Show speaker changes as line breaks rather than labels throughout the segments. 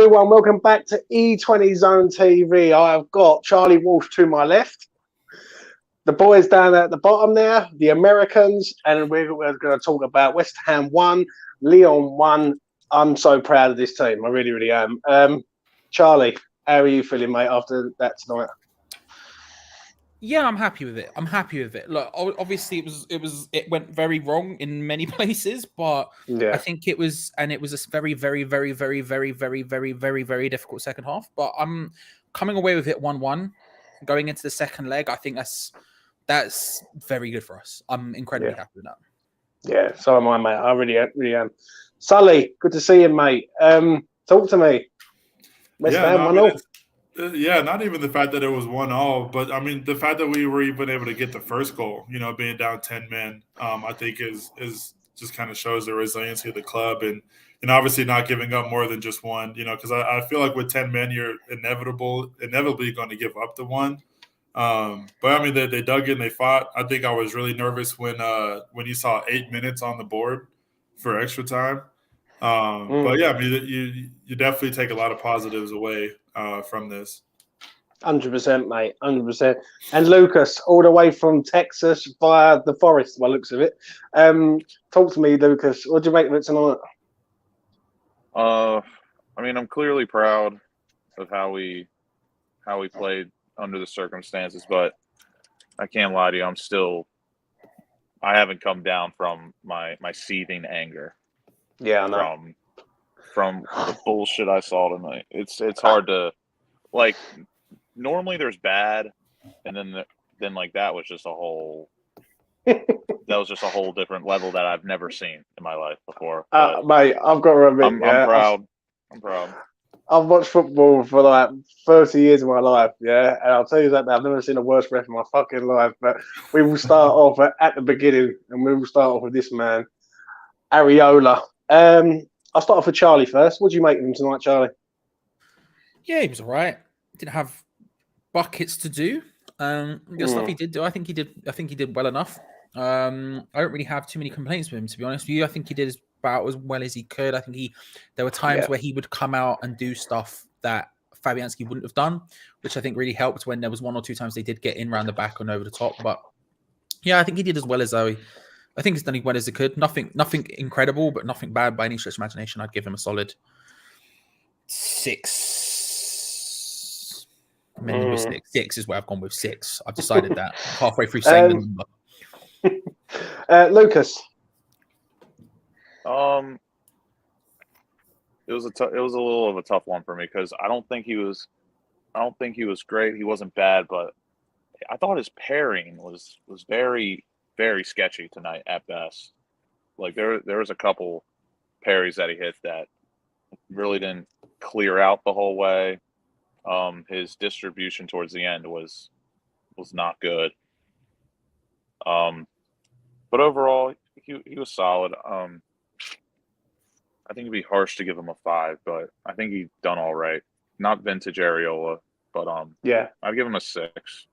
everyone. Welcome back to E20 Zone TV. I've got Charlie Walsh to my left, the boys down at the bottom there, the Americans, and we're going to talk about West Ham 1, Lyon 1. I'm so proud of this team. I really, really am. Charlie, how are you feeling, mate, after that tonight?
Yeah, I'm happy with it. Look, obviously it went very wrong in many places, but I think it was a very, very, very, very, very, very, very, very, very difficult second half. But I'm coming away with it 1-1, going into the second leg. I think that's very good for us. I'm incredibly happy with that.
Yeah, so am I, mate. I really am. Sully, good to see you, mate. Talk to me. West Ham 1-0.
Yeah, not even the fact that it was 1-0, but I mean the fact that we were even able to get the first goal, being down 10 men, I think is just kind of shows the resiliency of the club, and obviously not giving up more than just one, because I feel like with 10 men you're inevitably going to give up the one. But I mean they dug in, they fought. I think I was really nervous when you saw 8 minutes on the board for extra time. But yeah, I mean you definitely take a lot of positives away from this.
100%, mate. 100%. And Lucas, all the way from Texas via the forest, by the looks of it. Talk to me, Lucas. What do you make of it tonight?
I mean, I'm clearly proud of how we played under the circumstances, but I can't lie to you. I haven't come down from my seething anger.
Yeah, I know.
From the bullshit I saw tonight. It's hard to, like, normally there's bad, and then like that was just a whole different level that I've never seen in my life before.
Mate, I've got to admit,
I'm proud.
I've watched football for like 30 years of my life, yeah, and I'll tell you that I've never seen a worse ref in my fucking life. But we will start off at the beginning, and we will start off with this man, Areola. I'll start off with Charlie first. What do you make of him tonight, Charlie?
Yeah, he was all right. Didn't have buckets to do. The stuff he did do, I think he did well enough. I don't really have too many complaints with him, to be honest with you. I think he did about as well as he could. I think there were times where he would come out and do stuff that Fabianski wouldn't have done, which I think really helped when there was 1 or 2 times they did get in around the back and over the top. But yeah, I think he did as well as I think he's done as well as he could. Nothing incredible, but nothing bad by any stretch of imagination. I'd give him a solid 6. Maybe 6. 6 is where I've gone with 6. I've decided that halfway through saying the
number. Lucas.
It was a little of a tough one for me because I don't think he was great. He wasn't bad, but I thought his pairing was very, very sketchy tonight at best. Like there was a couple parries that he hit that really didn't clear out the whole way. His distribution towards the end was not good. But overall he was solid. I think it'd be harsh to give him a 5, but I think he done all right. Not vintage Areola, but I'd give him a 6.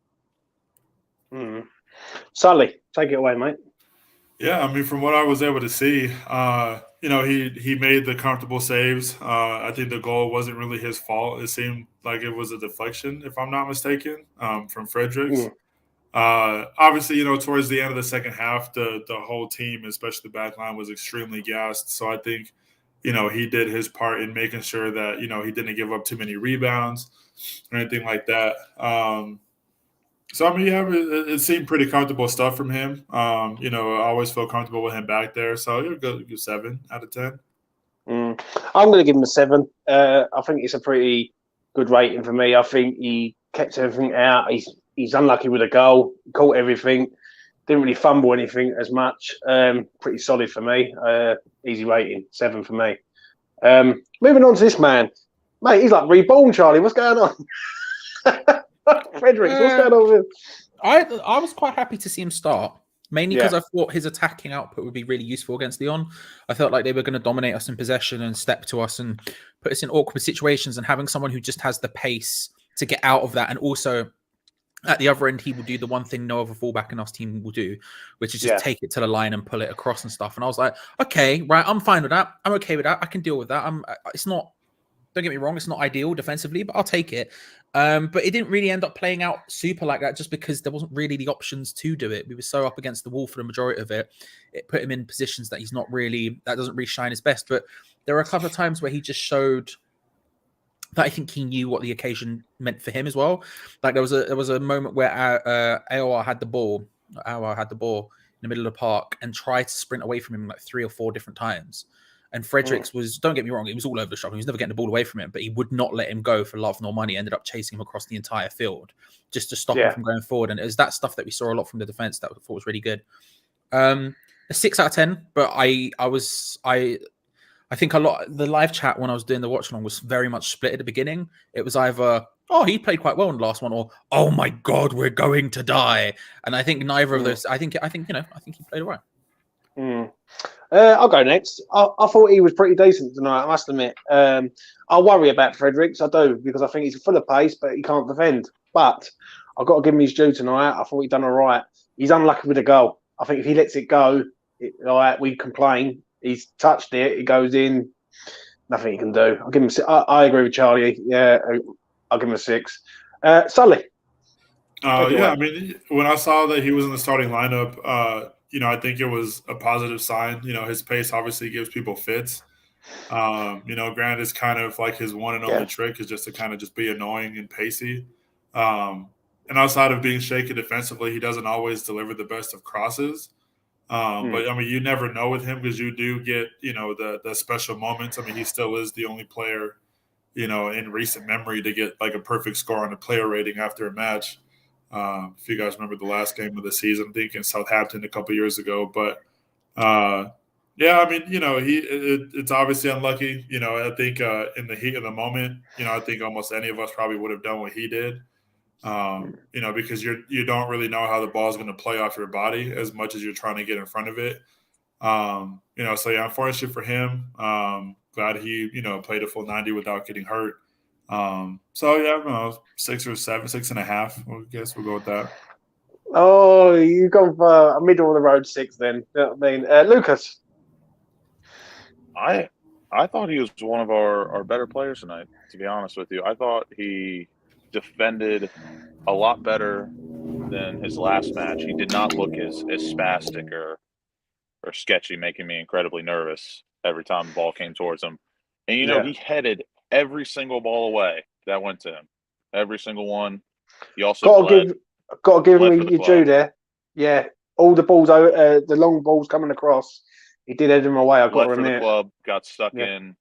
Sully, take it away, mate.
Yeah, I mean, from what I was able to see, he made the comfortable saves. I think the goal wasn't really his fault. It seemed like it was a deflection, if I'm not mistaken, from Fredericks. Obviously, towards the end of the second half, the whole team, especially the back line, was extremely gassed. So I think, he did his part in making sure that, he didn't give up too many rebounds or anything like that. So, I mean, it seemed pretty comfortable stuff from him. I always feel comfortable with him back there. So, you'll go 7 out of 10.
I'm going to give him a 7. I think it's a pretty good rating for me. I think he kept everything out. He's unlucky with a goal. He caught everything. Didn't really fumble anything as much. Pretty solid for me. Easy rating, 7 for me. Moving on to this man. Mate, he's like reborn, Charlie. What's going on? Fredericks, what's going on with him?
I was quite happy to see him start, mainly because I thought his attacking output would be really useful against Lyon. I felt like they were going to dominate us in possession and step to us and put us in awkward situations, and having someone who just has the pace to get out of that, and also at the other end, he will do the one thing no other fullback in our team will do, which is just take it to the line and pull it across and stuff. And I was like, okay, right, I'm fine with that. I'm okay with that. I can deal with that. It's not Don't get me wrong, it's not ideal defensively, but I'll take it. But it didn't really end up playing out super like that just because there wasn't really the options to do it. We were so up against the wall for the majority of it. It put him in positions that that doesn't really shine his best. But there were a couple of times where he just showed that I think he knew what the occasion meant for him as well. Like there was a moment where AOR had the ball in the middle of the park and tried to sprint away from him like 3 or 4 different times. And Fredericks was, don't get me wrong, he was all over the shop. He was never getting the ball away from him, but he would not let him go for love nor money. Ended up chasing him across the entire field just to stop him from going forward. And it was that stuff that we saw a lot from the defense that I thought was really good. A 6 out of 10, but I think a lot, the live chat when I was doing the watch along was very much split at the beginning. It was either, oh, he played quite well in the last one, or, oh my God, we're going to die. And I think neither of those, I think he played all right.
I'll go next. I thought he was pretty decent tonight, I must admit. I worry about Fredericks, I do, because I think he's full of pace, but he can't defend. But I've got to give him his due tonight. I thought he'd done all right. He's unlucky with a goal. I think if he lets it go, we complain. He's touched it. It goes in. Nothing he can do. I'll give him. I agree with Charlie. Yeah, I'll give him a 6. Sully.
I mean, when I saw that he was in the starting lineup, I think it was a positive sign. His pace obviously gives people fits. Grant is kind of like his one and only trick is just to kind of just be annoying and pacey. And outside of being shaky defensively, he doesn't always deliver the best of crosses. But I mean, you never know with him because you do get, the special moments. I mean, he still is the only player, in recent memory to get like a perfect score on a player rating after a match. If you guys remember the last game of the season, I think in Southampton a couple years ago. But I mean, it's obviously unlucky. I think in the heat of the moment, I think almost any of us probably would have done what he did. Because you don't really know how the ball is going to play off your body as much as you're trying to get in front of it. Unfortunate for him. Glad he, played a full 90 without getting hurt. 6 or 7, 6.5. I guess we'll go with that.
Oh, you've gone for a middle of the road 6 then. You know what I mean? Lucas.
I thought he was one of our better players tonight, to be honest with you. I thought he defended a lot better than his last match. He did not look as spastic or sketchy, making me incredibly nervous every time the ball came towards him. And, he headed every single ball away that went to him. Every single one. He also
got to give him your due there. Yeah, all the balls, the long balls coming across, he did head them away. I've got to admit.
For the club, got stuck in,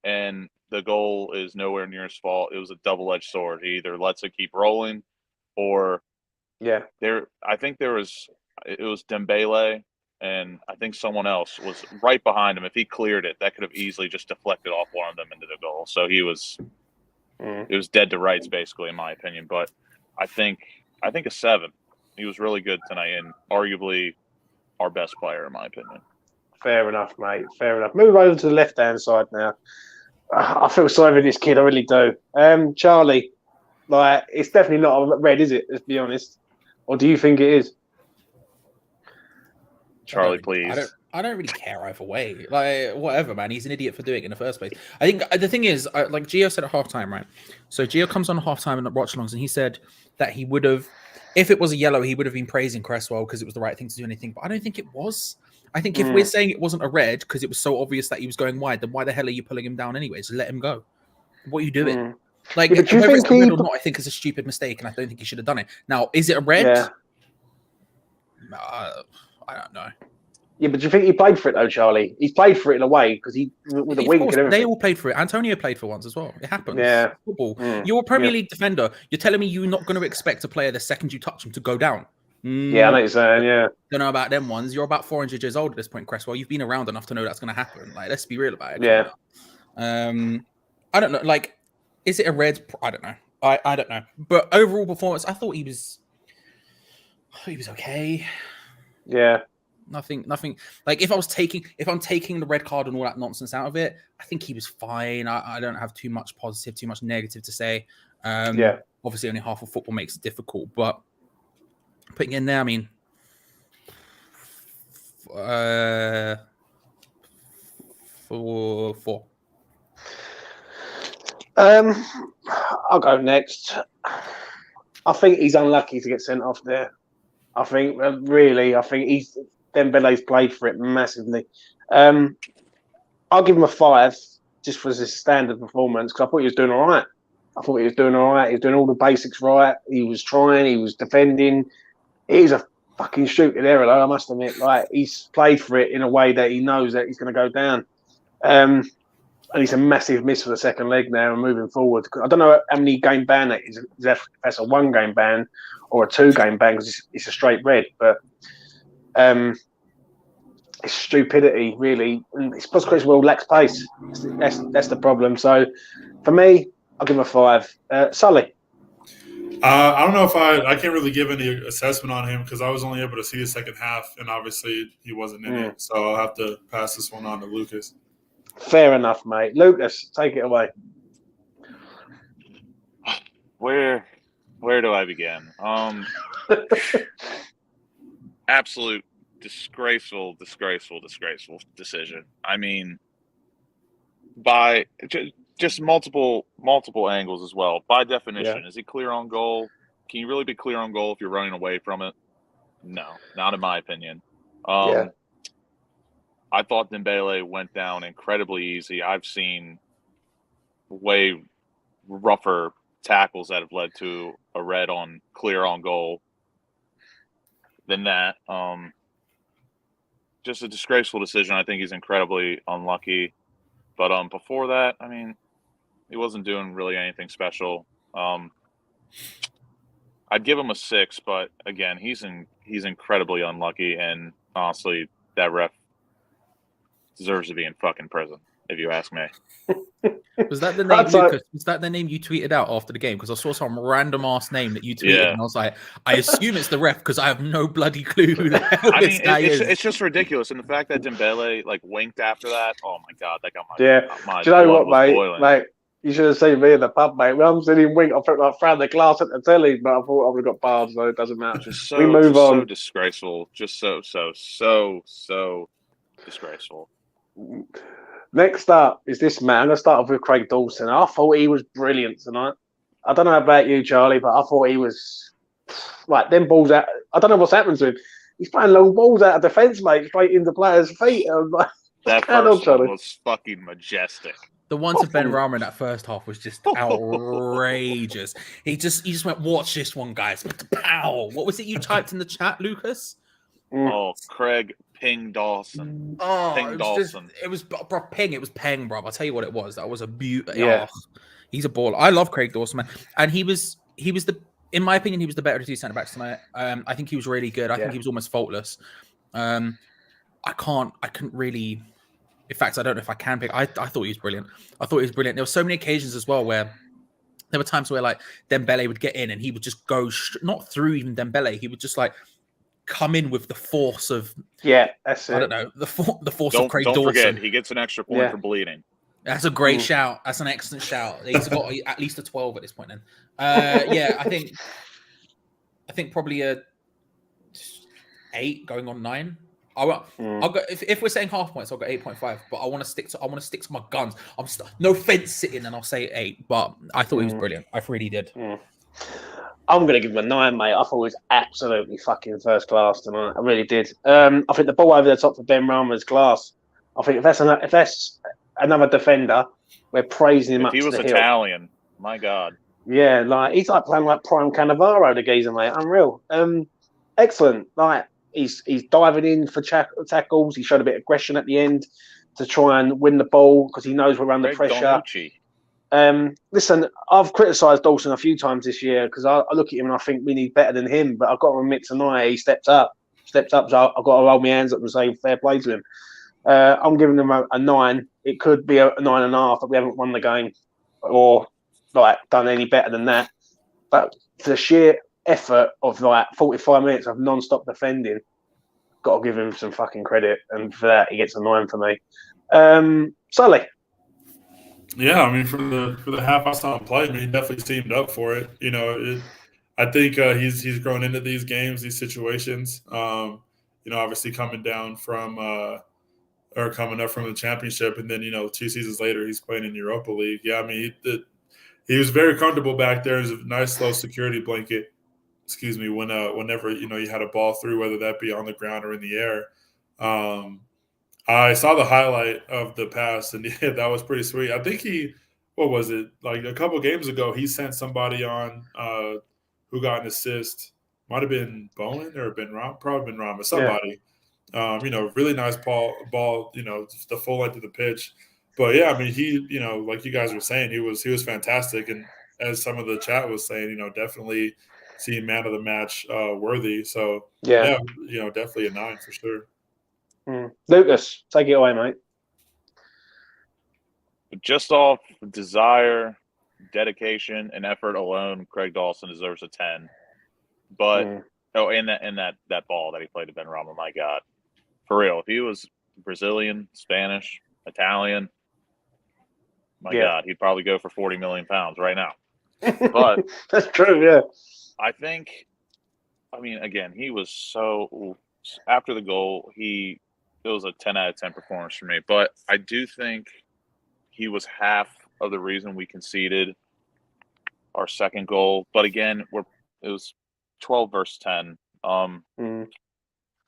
and the goal is nowhere near his fault. It was a double-edged sword. He either lets it keep rolling, or I think it was Dembele, and I think someone else was right behind him. If he cleared it, that could have easily just deflected off one of them into the goal. So it was dead to rights, basically, in my opinion. But I think a 7. He was really good tonight, and arguably our best player, in my opinion.
Fair enough, mate. Fair enough. Move over to the left-hand side now. I feel sorry for this kid. I really do. Charlie, it's definitely not a red, is it? Let's be honest. Or do you think it is?
Charlie, please.
I don't really care either way. Whatever, man. He's an idiot for doing it in the first place. I think the thing is, like Gio said at halftime, right? So Gio comes on halftime in the watch-alongs, and he said that he would have, if it was a yellow, he would have been praising Cresswell because it was the right thing to do anything. But I don't think it was. I think if we're saying it wasn't a red because it was so obvious that he was going wide, then why the hell are you pulling him down anyways? Let him go. What are you doing? Whether it's a red or not, I think it's a stupid mistake, and I don't think he should have done it. Now, is it a red?
Yeah.
I don't know.
Yeah, but do you think he played for it though, Charlie? He's played for it in a way because with a wink and everything.
They all played for it. Antonio played for once as well. It happens.
Yeah.
Football. You're a Premier League defender. You're telling me you're not going to expect a player the second you touch him to go down.
Yeah, I know what you're saying. Yeah.
Don't know about them ones. You're about 400 years old at this point, Cresswell. You've been around enough to know that's going to happen. Let's be real about it.
Yeah.
I don't know. Is it a red? I don't know. I don't know. But overall performance, I thought he was okay.
Yeah.
Nothing. If I'm taking the red card and all that nonsense out of it, I think he was fine. I don't have too much positive, too much negative to say. Obviously, only half of football makes it difficult, but putting in there, I mean, 4.
I'll go next. I think he's unlucky to get sent off there. I think Dembele's played for it massively. I'll give him a 5 just for his standard performance because I thought he was doing all right. He was doing all the basics right. He was trying. He was defending. He's a fucking shooting error, though, I must admit. Like, he's played for it in a way that he knows that he's going to go down. And it's a massive miss for the second leg now and moving forward. I don't know how many game ban that is. If that's a 1 game ban or a 2 game ban because it's a straight red. But it's stupidity, really. And it's because Cresswell lacks pace. That's the problem. So, for me, I'll give him a 5. Sully?
I don't know if I can't really give any assessment on him because I was only able to see the second half, and obviously he wasn't in it. So I'll have to pass this one on to Lucas.
Fair enough, mate. Lucas, take it away.
Where do I begin? Absolute disgraceful decision. I mean, by just multiple angles as well. By definition, is he clear on goal? Can you really be clear on goal if you're running away from it? No, not in my opinion. I thought Dembele went down incredibly easy. I've seen way rougher tackles that have led to a red on clear on goal than that. Just a disgraceful decision. I think he's incredibly unlucky. But before that, I mean, he wasn't doing really anything special. I'd give him a 6, but again, he's incredibly unlucky, and honestly, that ref deserves to be in fucking prison, if you ask me.
Was that the name, Lucas? Was that the name you tweeted out after the game? Because I saw some random ass name that you tweeted, and I was like, I assume it's the ref because I have no bloody clue who the hell this guy is.
It's just ridiculous, and the fact that Dembele winked after that, oh my god, that got my my
Do you know what, mate?
Boiling.
Mate, you should have seen me in the pub, mate. When I'm sitting wink, I found the glass at the telly, but I thought I would have got barred, so it doesn't matter. We move on.
So disgraceful, just so disgraceful.
Next up is this man. I'm going to start off with Craig Dawson. I thought he was brilliant tonight. I don't know about you, Charlie, but I thought he was them balls out. I don't know what's happened to him. He's playing long balls out of defence, mate, straight into players' feet.
That first one was fucking majestic.
The one to Benrahma in that first half was just outrageous. He just went, watch this one, guys. Pow! What was it you typed in the chat, Lucas?
Oh, Craig Ping Dawson. Ping Dawson.
It was Ping. It was Peng, bro. I'll tell you what it was. That was a beaut. Yeah. Oh, he's a baller. I love Craig Dawson, man. And he was in my opinion, he was the better of the 2 centre backs tonight. I think he was really good. I think he was almost faultless. I couldn't really. In fact, I don't know if I can pick. I thought he was brilliant. There were so many occasions as well where there were times where Dembele would get in and he would just go not through even Dembele. He would just come in with the force of
that's it.
I don't know the force of Craig Dawson.
Don't forget, he gets an extra point for bleeding.
That's a great shout. That's an excellent shout. He's got at least a 12 at this point. Then, I think probably a 8 going on 9. I'll go if we're saying half points. I'll go 8.5. But I want to stick to my guns. No fence sitting, and I'll say 8. But I thought he was brilliant. I really did.
I'm going to give him a 9, mate. I thought he was absolutely fucking first class tonight. I really did. I think the ball over the top for Benrahma's class. I think if that's another defender, we're praising him up to the hill.
If he was Italian, my God.
Yeah, he's playing prime Cannavaro, the geezer, mate. Unreal. Excellent. He's diving in for tackles. He showed a bit of aggression at the end to try and win the ball because he knows we're under pressure. Listen, I've criticised Dawson a few times this year because I look at him and I think we need better than him. But I've got to admit tonight he stepped up. So I've got to roll my hands up and say fair play to him. I'm giving him a 9. It could be a 9.5, but we haven't won the game or done any better than that. But for the sheer effort of 45 minutes of non-stop defending, got to give him some fucking credit, and for that he gets a 9 for me. Sully.
Yeah, I mean, for the half I saw him play, he definitely seemed up for it. I think he's grown into these games, these situations. Obviously coming down from coming up from the championship, and then 2 seasons later he's playing in Europa League. Yeah, I mean, he was very comfortable back there. It was a nice slow security blanket. Excuse me. Whenever you had a ball through, whether that be on the ground or in the air. I saw the highlight of the pass, and yeah, that was pretty sweet. I think what was it, like a couple games ago, he sent somebody on who got an assist. Might have been Bowen or Benrahma, probably Benrahma, somebody. Yeah. Really nice ball, the full length of the pitch. But yeah, I mean, he, like you guys were saying, he was fantastic. And as some of the chat was saying, definitely seeing man of the match worthy. So yeah, definitely a 9 for sure.
Lucas, take it away, mate.
Just off desire, dedication, and effort alone, Craig Dawson deserves a 10. But and that ball that he played to Benrahma, my God, for real. If he was Brazilian, Spanish, Italian, my God, he'd probably go for 40 million pounds right now. But
that's true, yeah.
I mean, again, he was so after the goal, it was a 10 out of 10 performance for me. But I do think he was half of the reason we conceded our second goal. But again, it was 12 versus 10.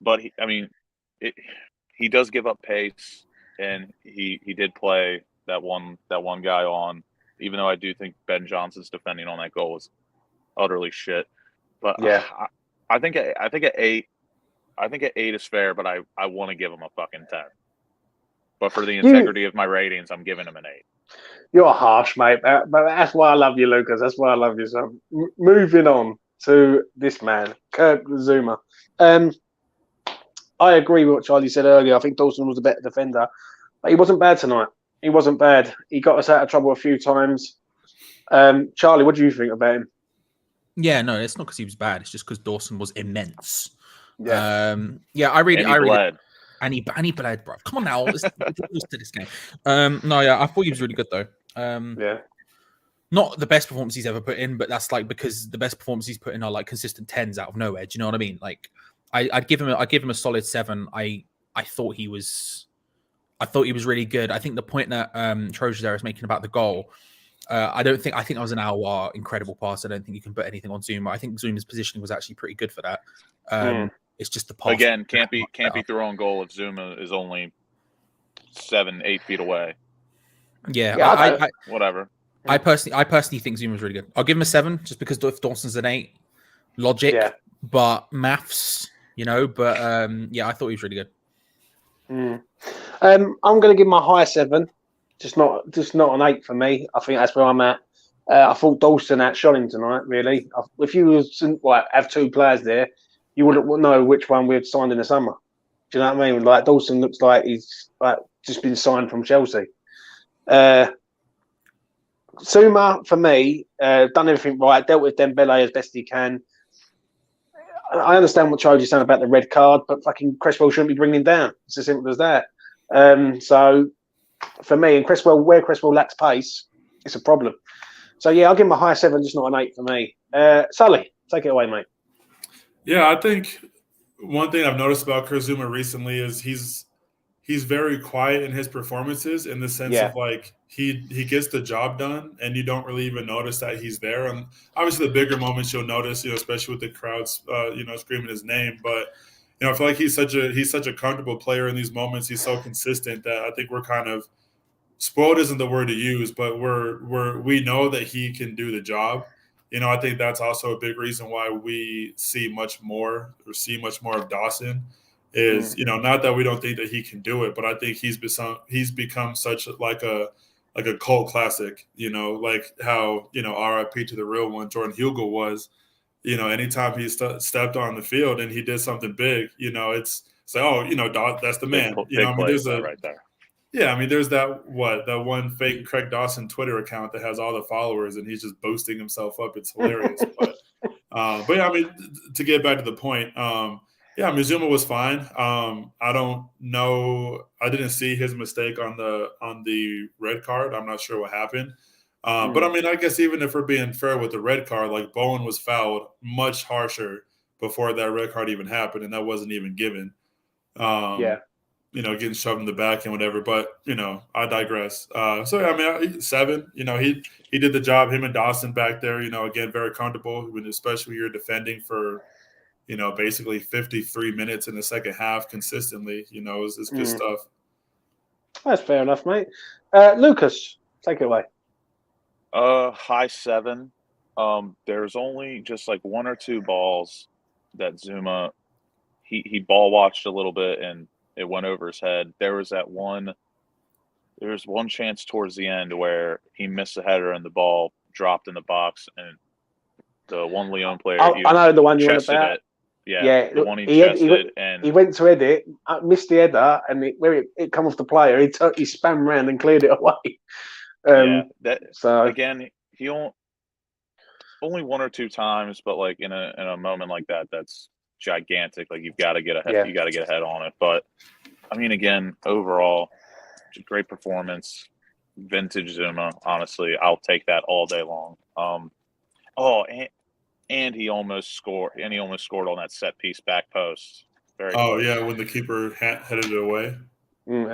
But he does give up pace, and he did play that one guy on. Even though I do think Ben Johnson's defending on that goal was utterly shit. But
yeah,
I think at 8. I think at 8 is fair, but I want to give him a fucking 10. But for the integrity of my ratings, I'm giving him an 8.
You're harsh, mate. But that's why I love you, Lucas. That's why I love you. So moving on to this man, Kurt Zouma. I agree with what Charlie said earlier. I think Dawson was a better defender, but he wasn't bad tonight. He wasn't bad. He got us out of trouble a few times. Charlie, what do you think about him?
Yeah, no, it's not because he was bad. It's just because Dawson was immense.
Yeah,
I really
bled.
And he bled, bro. Come on now, let's to this game. I thought he was really good though. Not the best performance he's ever put in, but that's like because the best performances he's put in are like consistent 10s out of nowhere. Do you know what I mean? Like, I'd give him a solid 7. I thought he was really good. I think the point that Trojan there is making about the goal. I think that was an Aouar incredible pass. I don't think you can put anything on Zouma. I think Zouma's positioning was actually pretty good for that. It's just the pass.
Again, can't be through on goal if Zouma is only 7-8 feet away.
Yeah,
whatever.
I personally think Zouma was really good. I'll give him a 7 just because if Dawson's an 8, logic, but maths, But I thought he was really good.
I'm going to give him a high 7. Just not an 8 for me. I think that's where I'm at. I thought Dawson outshone him tonight, really. If you have 2 players there, you wouldn't know which one we'd signed in the summer. Do you know what I mean? Like, Dawson looks like he's just been signed from Chelsea. Zouma, for me, done everything right, dealt with Dembele as best he can. I understand what Trojan's saying about the red card, but fucking Cresswell shouldn't be bringing him down. It's as simple as that. So, for me, and where Cresswell lacks pace, it's a problem. So, yeah, I'll give him a high 7, just not an 8 for me. Sully, take it away, mate.
Yeah, I think one thing I've noticed about Kurt Zouma recently is he's very quiet in his performances in the sense of like he gets the job done and you don't really even notice that he's there. And obviously the bigger moments you'll notice, especially with the crowds, screaming his name. But I feel like he's such a comfortable player in these moments. He's so consistent that I think we're kind of spoiled isn't the word to use, but we know that he can do the job. I think that's also a big reason why we see much more of Dawson is, not that we don't think that he can do it, but I think he's become such like a cult classic, like how, RIP to the real one, Jordan Hugill was, anytime he stepped on the field and he did something big, it's like, that's the man. There's
right there.
Yeah, there's that one fake Craig Dawson Twitter account that has all the followers and he's just boasting himself up. It's hilarious. But yeah, to get back to the point, Zouma was fine. I don't know. I didn't see his mistake on the red card. I'm not sure what happened. But I guess even if we're being fair with the red card, like Bowen was fouled much harsher before that red card even happened, and that wasn't even given. getting shoved in the back and whatever. But I digress. So yeah, I mean, 7. He did the job. Him and Dawson back there. Again, very comfortable. Especially when you're defending for basically 53 minutes in the second half consistently. It's good stuff.
That's fair enough, mate. Lucas, take it away.
High 7. There's only just like 1 or 2 balls that Zuma he ball watched a little bit and it went over his head. There was one chance towards the end where he missed a header and the ball dropped in the box, and the one Lyon player.
I know the one you went about.
It. Yeah, the one he chested, and
he went to head it, missed the header, and where it come off the player, he spam around and cleared it away. So
again, he only 1 or 2 times, but like in a moment like that, that's gigantic. Like you've got to get ahead. Yeah. You got to get ahead on it. But I mean, again, overall, great performance, vintage Zuma. Honestly, I'll take that all day long. And he almost scored. And he almost scored on that set piece back post. Very close.
Yeah, when the keeper headed it away.
We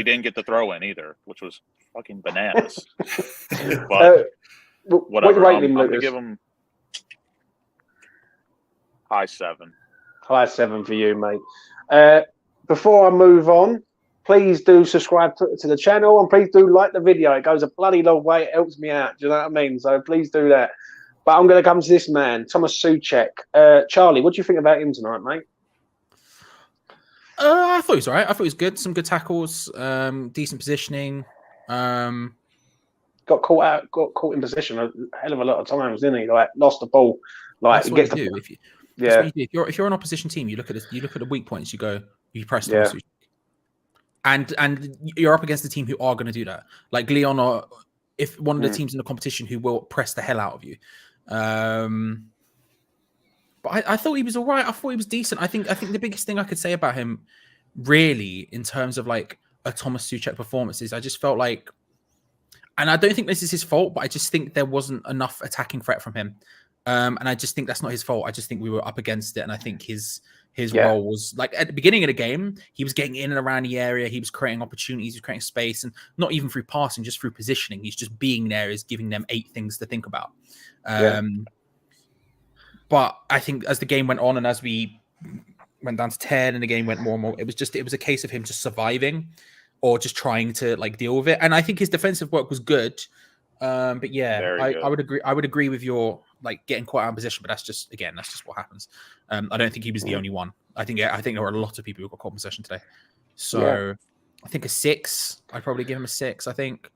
didn't get the throw in either, which was fucking bananas. But whatever. I'm gonna give him high 7.
High 7 for you, mate. Before I move on, please do subscribe to the channel and please do like the video. It goes a bloody long way. It helps me out. Do you know what I mean? So please do that. But I'm going to come to this man, Thomas Souček. Charlie, what do you think about him tonight, mate?
I thought he was all right. I thought he was good. Some good tackles, decent positioning.
Got caught in position a hell of a lot of times, didn't he? Like lost the ball. Like
that's
he
what
gets
you do. If you're an opposition team, you look at the weak points. You press Thomas Souček. And you're up against a team who are going to do that. Like Lyon, or if one of the teams in the competition who will press the hell out of you. But I thought he was all right. I thought he was decent. I think the biggest thing I could say about him, really, in terms of like a Thomas Souček performance, is I just felt like, and I don't think this is his fault, but I just think there wasn't enough attacking threat from him. And I just think that's not his fault. I just think we were up against it, and I think his role was like at the beginning of the game, he was getting in and around the area, he was creating opportunities, he was creating space, and not even through passing, just through positioning. He's just being there, is giving them 8 things to think about. But I think as the game went on and as we went down to 10 and the game went more and more, it was a case of him just surviving or just trying to like deal with it. And I think his defensive work was good. But yeah, I would agree. I would agree with your like getting quite out of position, but that's just what happens. I don't think he was the only one. I think there were a lot of people who got caught in possession today. So I think a 6. I'd probably give him a 6. I think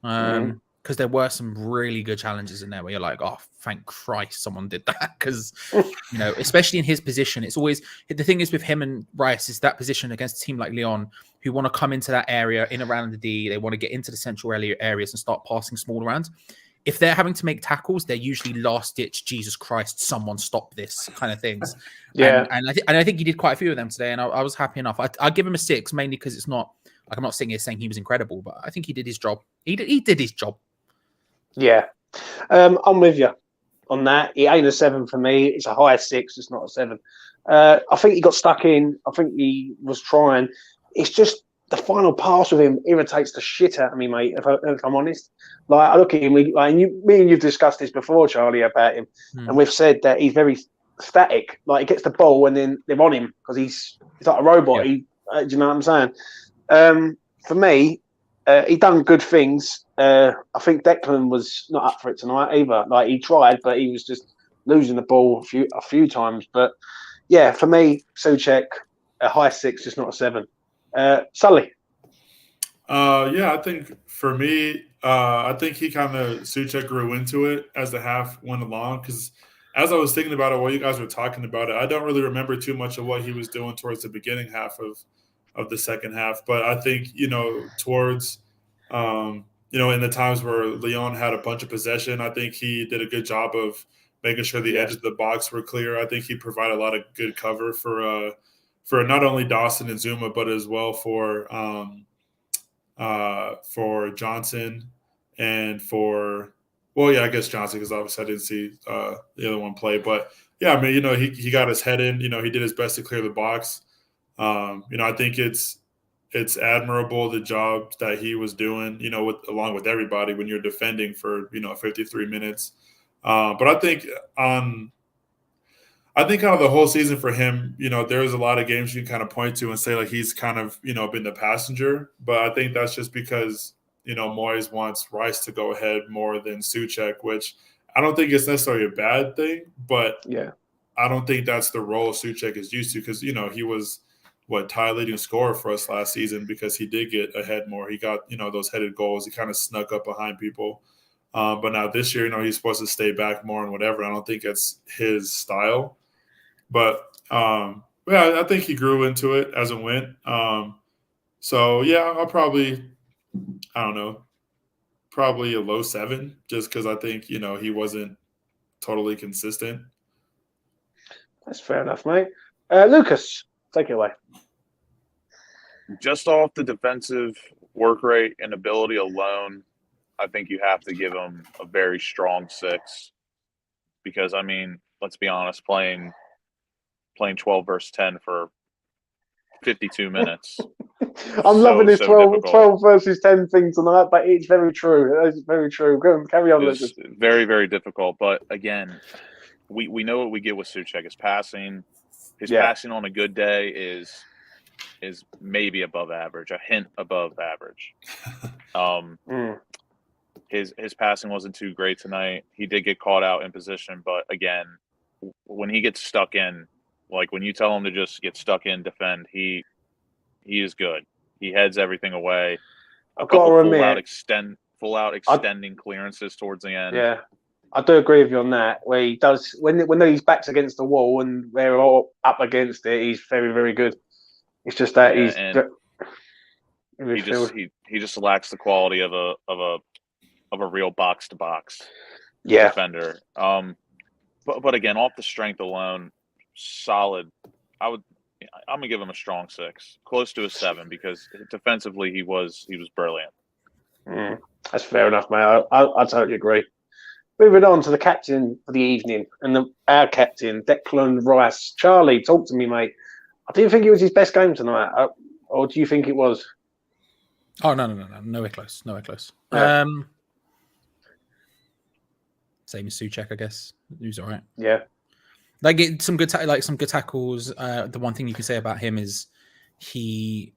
because there were some really good challenges in there where you're like, oh, thank Christ someone did that, because especially in his position, it's always the thing is with him and Rice is that position against a team like Lyon who want to come into that area in around the D. They want to get into the central areas and start passing small around. If they're having to make tackles, they're usually last-ditch, Jesus Christ, someone stop this kind of things. And I think he did quite a few of them today, and I was happy enough. I'd give him a 6, mainly because it's not like I'm not sitting here saying he was incredible, but I think he did his job. He did his job.
Yeah, I'm with you on that. It ain't a 7 for me. It's a high 6. It's not a 7. I think he got stuck in. I think he was trying. It's just the final pass with him irritates the shit out of me, mate. If I'm honest, like I look at him, me and you've discussed this before, Charlie, about him, and we've said that he's very static. Like he gets the ball and then they're on him because he's like a robot.
Yeah.
Do you know what I'm saying? For me, he done good things. I think Declan was not up for it tonight either. Like he tried, but he was just losing the ball a few times. But yeah, for me, Souček, a high 6, just not a 7. Sully.
I think for me, I think he kind of Souček grew into it as the half went along, because as I was thinking about it while you guys were talking about it, I don't really remember too much of what he was doing towards the beginning half of the second half. But I think, towards, in the times where Lyon had a bunch of possession, I think he did a good job of making sure the edges of the box were clear. I think he provided a lot of good cover for not only Dawson and Zuma, but as well for Johnson and I guess Johnson, because obviously I didn't see the other one play. But yeah, I mean, he got his head in. He did his best to clear the box. I think it's admirable the job that he was doing, along with everybody when you're defending for 53 minutes. But I think kind of the whole season for him, there's a lot of games you can kind of point to and say like he's kind of been the passenger. But I think that's just because Moyes wants Rice to go ahead more than Souček, which I don't think it's necessarily a bad thing, but
yeah,
I don't think that's the role Souček is used to because he was tie leading scorer for us last season because he did get ahead more. He got those headed goals. He kind of snuck up behind people. But now this year, he's supposed to stay back more and whatever. I don't think it's his style. But I think he grew into it as it went. So yeah, I'll probably a low 7 just because I think he wasn't totally consistent.
That's fair enough, mate. Lucas, take it away.
Just off the defensive work rate and ability alone, I think you have to give him a very strong 6 because, I mean, let's be honest, playing 12 versus 10 for 52 minutes.
I'm loving this 12 versus 10 thing tonight, but it's very true. It's very true. Go on, carry on, Lucas.
Very, very difficult. But again, we know what we get with Souček. His passing on a good day is maybe above average, a hint above average. His passing wasn't too great tonight. He did get caught out in position, but again, when he gets stuck in, like when you tell him to just get stuck in, defend, he is good. He heads everything away.
I've got to admit,
full out extending clearances towards the end.
Yeah, I do agree with you on that. Where he does when he's back's against the wall and they're all up against it, he's very, very good. It's just that he
just lacks the quality of a real box to box defender. But again, off the strength alone, solid. I'm gonna give him a strong 6, close to a 7, because defensively he was brilliant.
That's fair enough, mate. I totally agree. Moving on to the captain for the evening, and our captain, Declan Rice. Charlie, talk to me, mate. Do you think it was his best game tonight, or do you think it was?
Oh no, nowhere close.
Yeah.
Same as Souček, I guess. He was all right.
Yeah.
Like some good tackles. The one thing you can say about him is he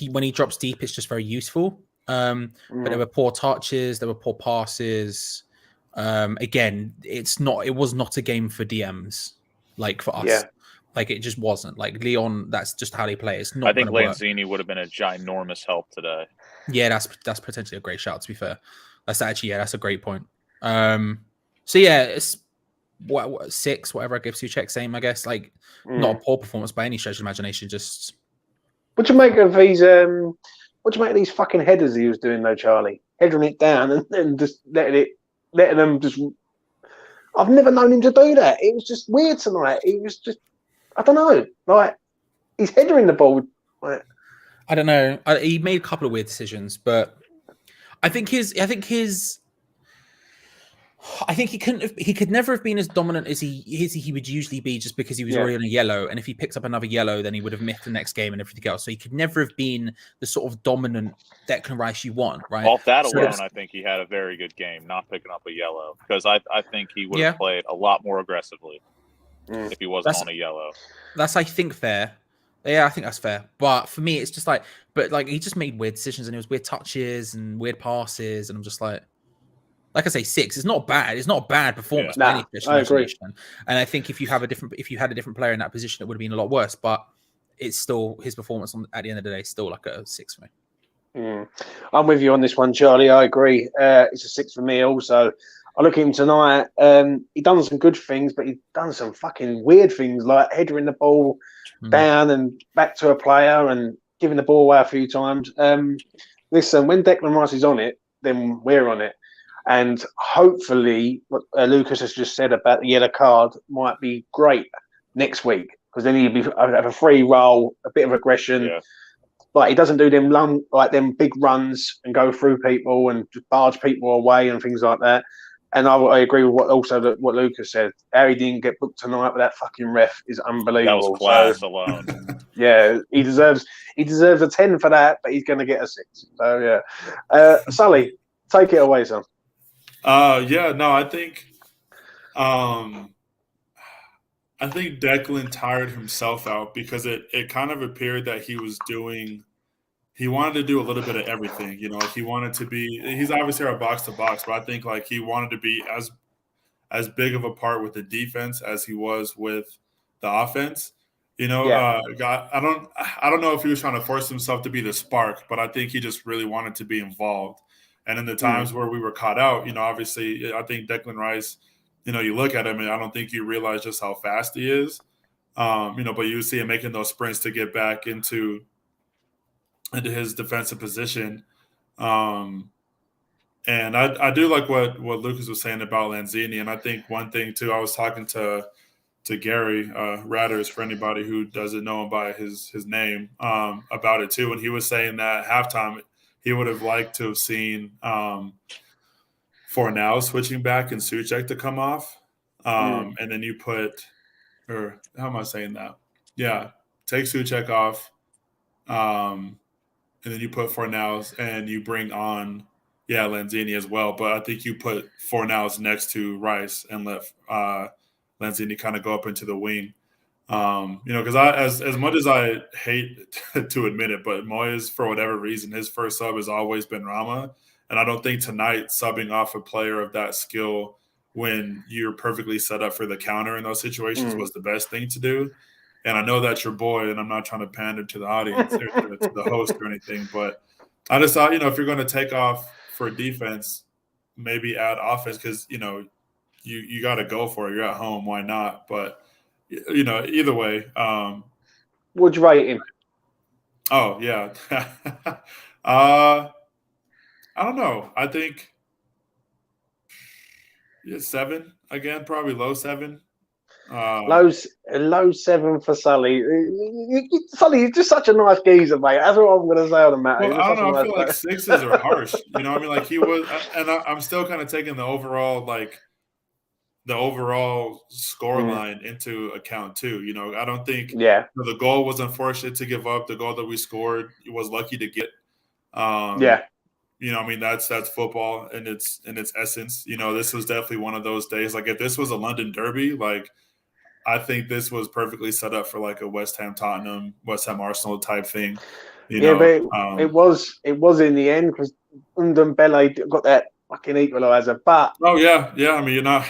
when he drops deep, it's just very useful. But there were poor touches, there were poor passes. Again, it was not a game for DMs like for us.
Yeah.
Like it just wasn't. Like Lyon, that's just how they play. It's not.
I think Lanzini would have been a ginormous help today.
Yeah, that's potentially a great shout. To be fair, that's a great point. So yeah, it's what 6, whatever I give Souček, same I guess. Like not a poor performance by any stretch of imagination. Just
what do you make of these? What do you make of these fucking headers he was doing though, Charlie? Headering it down and then just letting them just. I've never known him to do that. It was just weird tonight. It was just. I don't know. Like he's headering the ball. Like,
I don't know. He made a couple of weird decisions, but I think he could never have been as dominant as he would usually be, just because he was already on a yellow. And if he picks up another yellow, then he would have missed the next game and everything else. So he could never have been the sort of dominant Declan Rice you want, right?
Off that alone, I think he had a very good game, not picking up a yellow, because I think he would have played a lot more aggressively if he wasn't on a yellow.
That's, I think, fair. Yeah, I think that's fair. But for me, it's just like he just made weird decisions, and it was weird touches and weird passes, and I'm just like I say, 6. It's not bad. It's not a bad performance.
I agree.
And I think if you had a different player in that position, it would have been a lot worse. But it's still his performance at the end of the day, still like a 6 for me.
I'm with you on this one, Charlie. I agree. It's a 6 for me also. I look at him tonight. He done some good things, but he done some fucking weird things, like headering the ball down and back to a player and giving the ball away a few times. Listen, when Declan Rice is on it, then we're on it. And hopefully, what Lucas has just said about the yellow card might be great next week, because then he'll have a free roll, a bit of aggression.
Yeah.
Like he doesn't do them big runs and go through people and just barge people away and things like that. And I agree with what Lucas said. How he didn't get booked tonight with that fucking ref is
That
unbelievable.
was class alone.
Yeah, he deserves a 10 for that, but he's going to get a 6. So yeah, Sully, take it away, son.
I think Declan tired himself out because it kind of appeared that he wanted to do a little bit of everything. Like he wanted to be. He's obviously our box to box, but I think like he wanted to be as big of a part with the defense as he was with the offense. I don't know if he was trying to force himself to be the spark, but I think he just really wanted to be involved. And in the times where we were caught out, obviously, I think Declan Rice, you look at him and I don't think you realize just how fast he is. But you see him making those sprints to get back into his defensive position. And I do like what Lucas was saying about Lanzini. And I think one thing, too, I was talking to Gary Ratters, for anybody who doesn't know him by his name, about it, too. And he was saying that halftime he would have liked to have seen Fornal switching back and Souček to come off. And then you put – or how am I saying that? Yeah, take Souček off. And then you put Fornals and you bring on, Lanzini as well. But I think you put Fornals next to Rice and let Lanzini kind of go up into the wing. Because as much as I hate to admit it, but Moyes, for whatever reason, his first sub has always been Benrahma. And I don't think tonight subbing off a player of that skill when you're perfectly set up for the counter in those situations was the best thing to do. And I know that's your boy, and I'm not trying to pander to the audience or to the host or anything, but I just thought, if you're going to take off for defense, maybe add offense because, you got to go for it. You're at home. Why not? But, either way.
Would you rate him?
Oh, yeah. I don't know. I think 7 again, probably low 7.
Low 7 for Sully. Sully, you're just such a nice geezer, mate. That's what I'm going to say on the matter.
Well, I don't know. I feel like 6s are harsh. You know what I mean? Like he was, and I'm still kind of taking the overall score line into account too. I don't think the goal was unfortunate to give up. The goal that we scored was lucky to get. That's football in its essence. This was definitely one of those days. Like if this was a London derby, like I think this was perfectly set up for like a West Ham Tottenham, West Ham Arsenal type thing.
But it was in the end because Ndombele got that fucking equaliser. But
yeah. I mean, you're not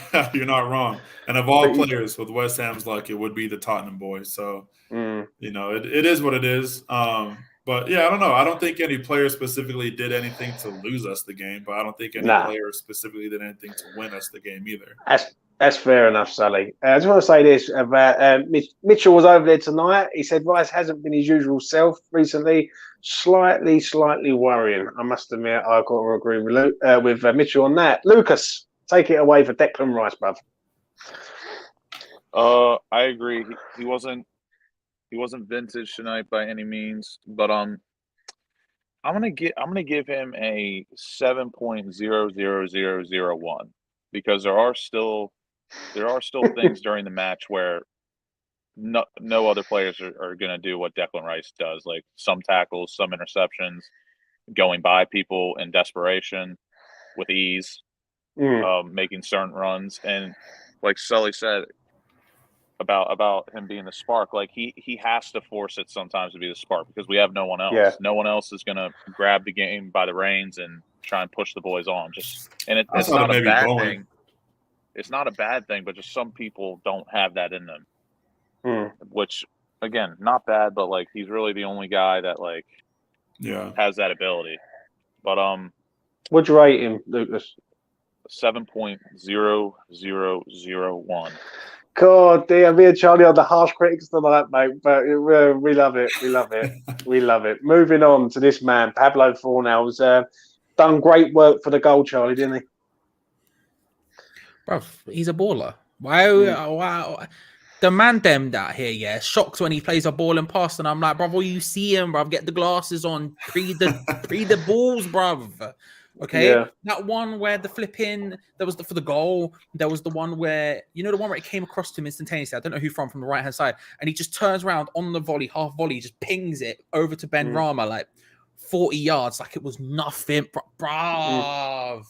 wrong. And of all players with West Ham's luck, it would be the Tottenham boy. So it is what it is. But yeah, I don't know. I don't think any player specifically did anything to lose us the game, but I don't think any player specifically did anything to win us the game either.
That's fair enough, Sully. I just want to say this about Mitchell was over there tonight. He said Rice hasn't been his usual self recently. Slightly worrying. I must admit, I've got to agree with Mitchell on that. Lucas, take it away for Declan Rice, bruv.
I agree. He wasn't vintage tonight by any means, but I'm gonna give him a 7.00001 because there are still things during the match where no other players are going to do what Declan Rice does, like some tackles, some interceptions, going by people in desperation with ease, making certain runs. And like Sully said about him being the spark, like he has to force it sometimes to be the spark because we have no one else.
Yeah.
No one else is going to grab the game by the reins and try and push the boys on. It's not a bad thing. It's not a bad thing, but just some people don't have that in them. Which, again, not bad, but like he's really the only guy that has that ability. But
what'd you rate him, Lucas?
7.0001.
God damn, me and Charlie are the harsh critics tonight, mate. But we love it. We love it. We love it. Moving on to this man, Pablo Fornals. Done great work for the goal, Charlie, didn't he?
Bruv, he's a baller. Wow. The man damned out here, shocked when he plays a ball and pass, and I'm like, bruv, you see him, bruv, get the glasses on, pre the balls, bruv. Okay,
Yeah.
that one where the flipping, there was for the goal. There was the one where, the one where it came across to him instantaneously. I don't know who from the right hand side, and he just turns around on the volley, half volley, just pings it over to Benrahma like 40 yards, like it was nothing. Brav.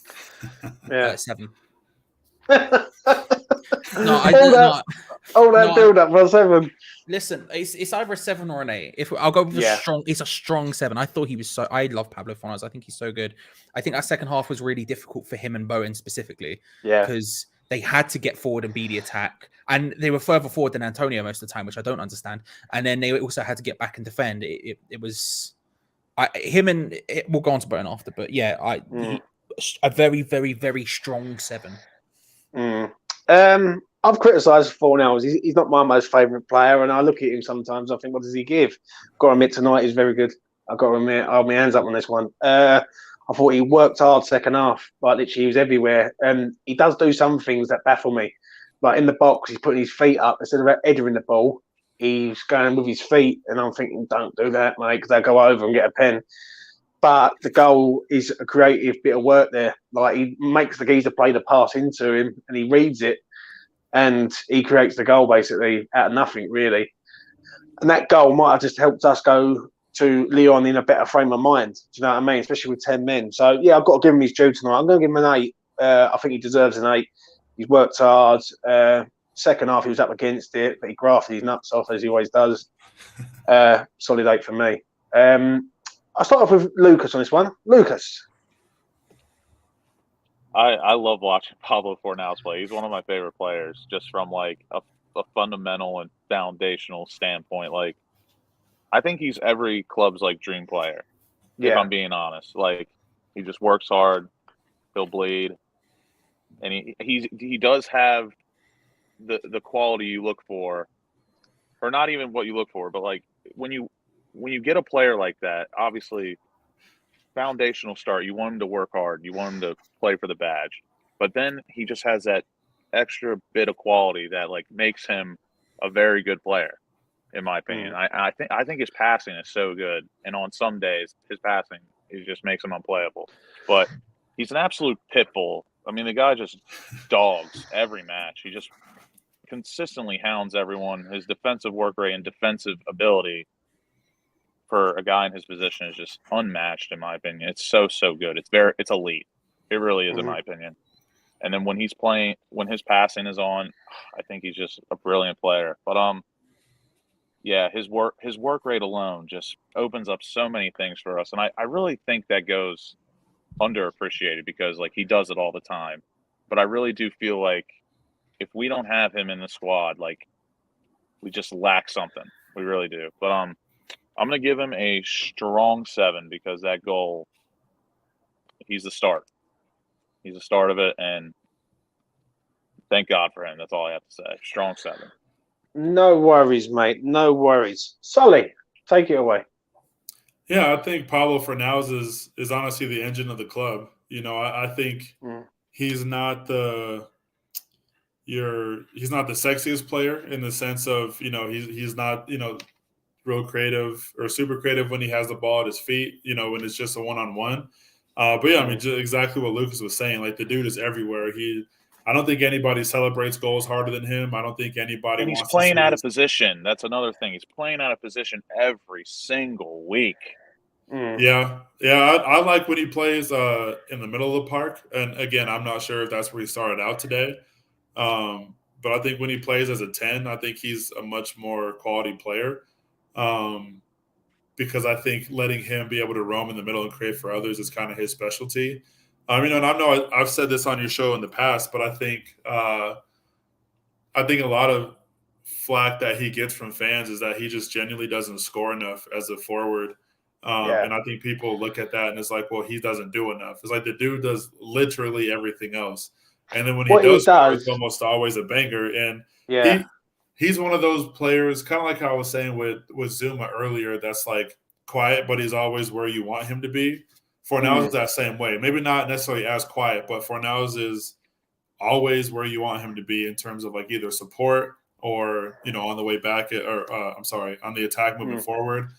Yeah.
7.
All that build up for 7.
Listen, it's either a 7 or an 8. If I'll go with it's a strong 7. I thought he was I love Pablo Fornals. I think he's so good. I think that second half was really difficult for him and Bowen specifically.
Yeah.
Because they had to get forward and be the attack. And they were further forward than Antonio most of the time, which I don't understand. And then they also had to get back and defend. It was we'll go on to Bowen after, but a very, very, very strong 7.
I've criticised Fornals. He's not my most favourite player, and I look at him sometimes. I think, what does he give? Got to admit, tonight he's very good. I've got to admit, I'll have my hands up on this one. I thought he worked hard second half, like literally he was everywhere. And he does do some things that baffle me. Like in the box, he's putting his feet up instead of headering the ball. He's going with his feet, and I'm thinking, don't do that, mate, because they'll go over and get a pen. But the goal is a creative bit of work there. Like he makes the geezer play the pass into him, and he reads it, and he creates the goal basically out of nothing, really. And that goal might have just helped us go to Lyon in a better frame of mind. Do you know what I mean? Especially with 10 men. So yeah, I've got to give him his due tonight. I'm going to give him an 8. I think he deserves an 8. He's worked hard. Second half, he was up against it, but he grafted his nuts off as he always does. Solid 8 for me. I'll start off with Lucas on this one. Lucas.
I love watching Pablo Fornals play. He's one of my favorite players, just from like a fundamental and foundational standpoint. Like, I think he's every club's like dream player. If I'm being honest, like he just works hard, he'll bleed, and he does have the quality you look for, or not even what you look for, but like when you get a player like that, obviously foundational start, you want him to work hard, you want him to play for the badge, but then he just has that extra bit of quality that like makes him a very good player, in my opinion. I think his passing is so good, and on some days his passing it just makes him unplayable, but he's an absolute pit bull. I mean, the guy just dogs every match. He just consistently hounds everyone. His defensive work rate and defensive ability for a guy in his position is just unmatched, in my opinion. It's so good. It's elite. It really is, in my opinion. And then when he's playing, when his passing is on, I think he's just a brilliant player. But yeah, his work rate alone just opens up so many things for us, and I really think that goes underappreciated because like he does it all the time. But I really do feel like if we don't have him in the squad, like we just lack something. We really do. But I'm going to give him a strong 7 because that goal, he's the start. He's the start of it, and thank God for him. That's all I have to say. Strong 7.
No worries, mate. No worries. Solly, take it away.
Yeah, I think Pablo Fornals is honestly the engine of the club. You know, I think he's not the sexiest player in the sense of, you know, he's not, you know, real creative or super creative when he has the ball at his feet, you know, when it's just a one-on-one. But yeah, I mean, just exactly what Lucas was saying. Like the dude is everywhere. I don't think anybody celebrates goals harder than him. I don't think anybody.
And he's playing out of position. That's another thing. He's playing out of position every single week.
Yeah. I like when he plays in the middle of the park. And again, I'm not sure if that's where he started out today. But I think when he plays as a 10, I think he's a much more quality player. Because I think letting him be able to roam in the middle and create for others is kind of his specialty. You know, and I know I've said this on your show in the past, but I think a lot of flack that he gets from fans is that he just genuinely doesn't score enough as a forward. And I think people look at that and it's like, well, he doesn't do enough. It's like the dude does literally everything else. And then when he does score, it's almost always a banger. And he's one of those players, kind of like how I was saying with Zuma earlier, that's like quiet, but he's always where you want him to be. Fornals is that same way. Maybe not necessarily as quiet, but Fornals is always where you want him to be in terms of like either support or, you know, on the way back on the attack moving forward.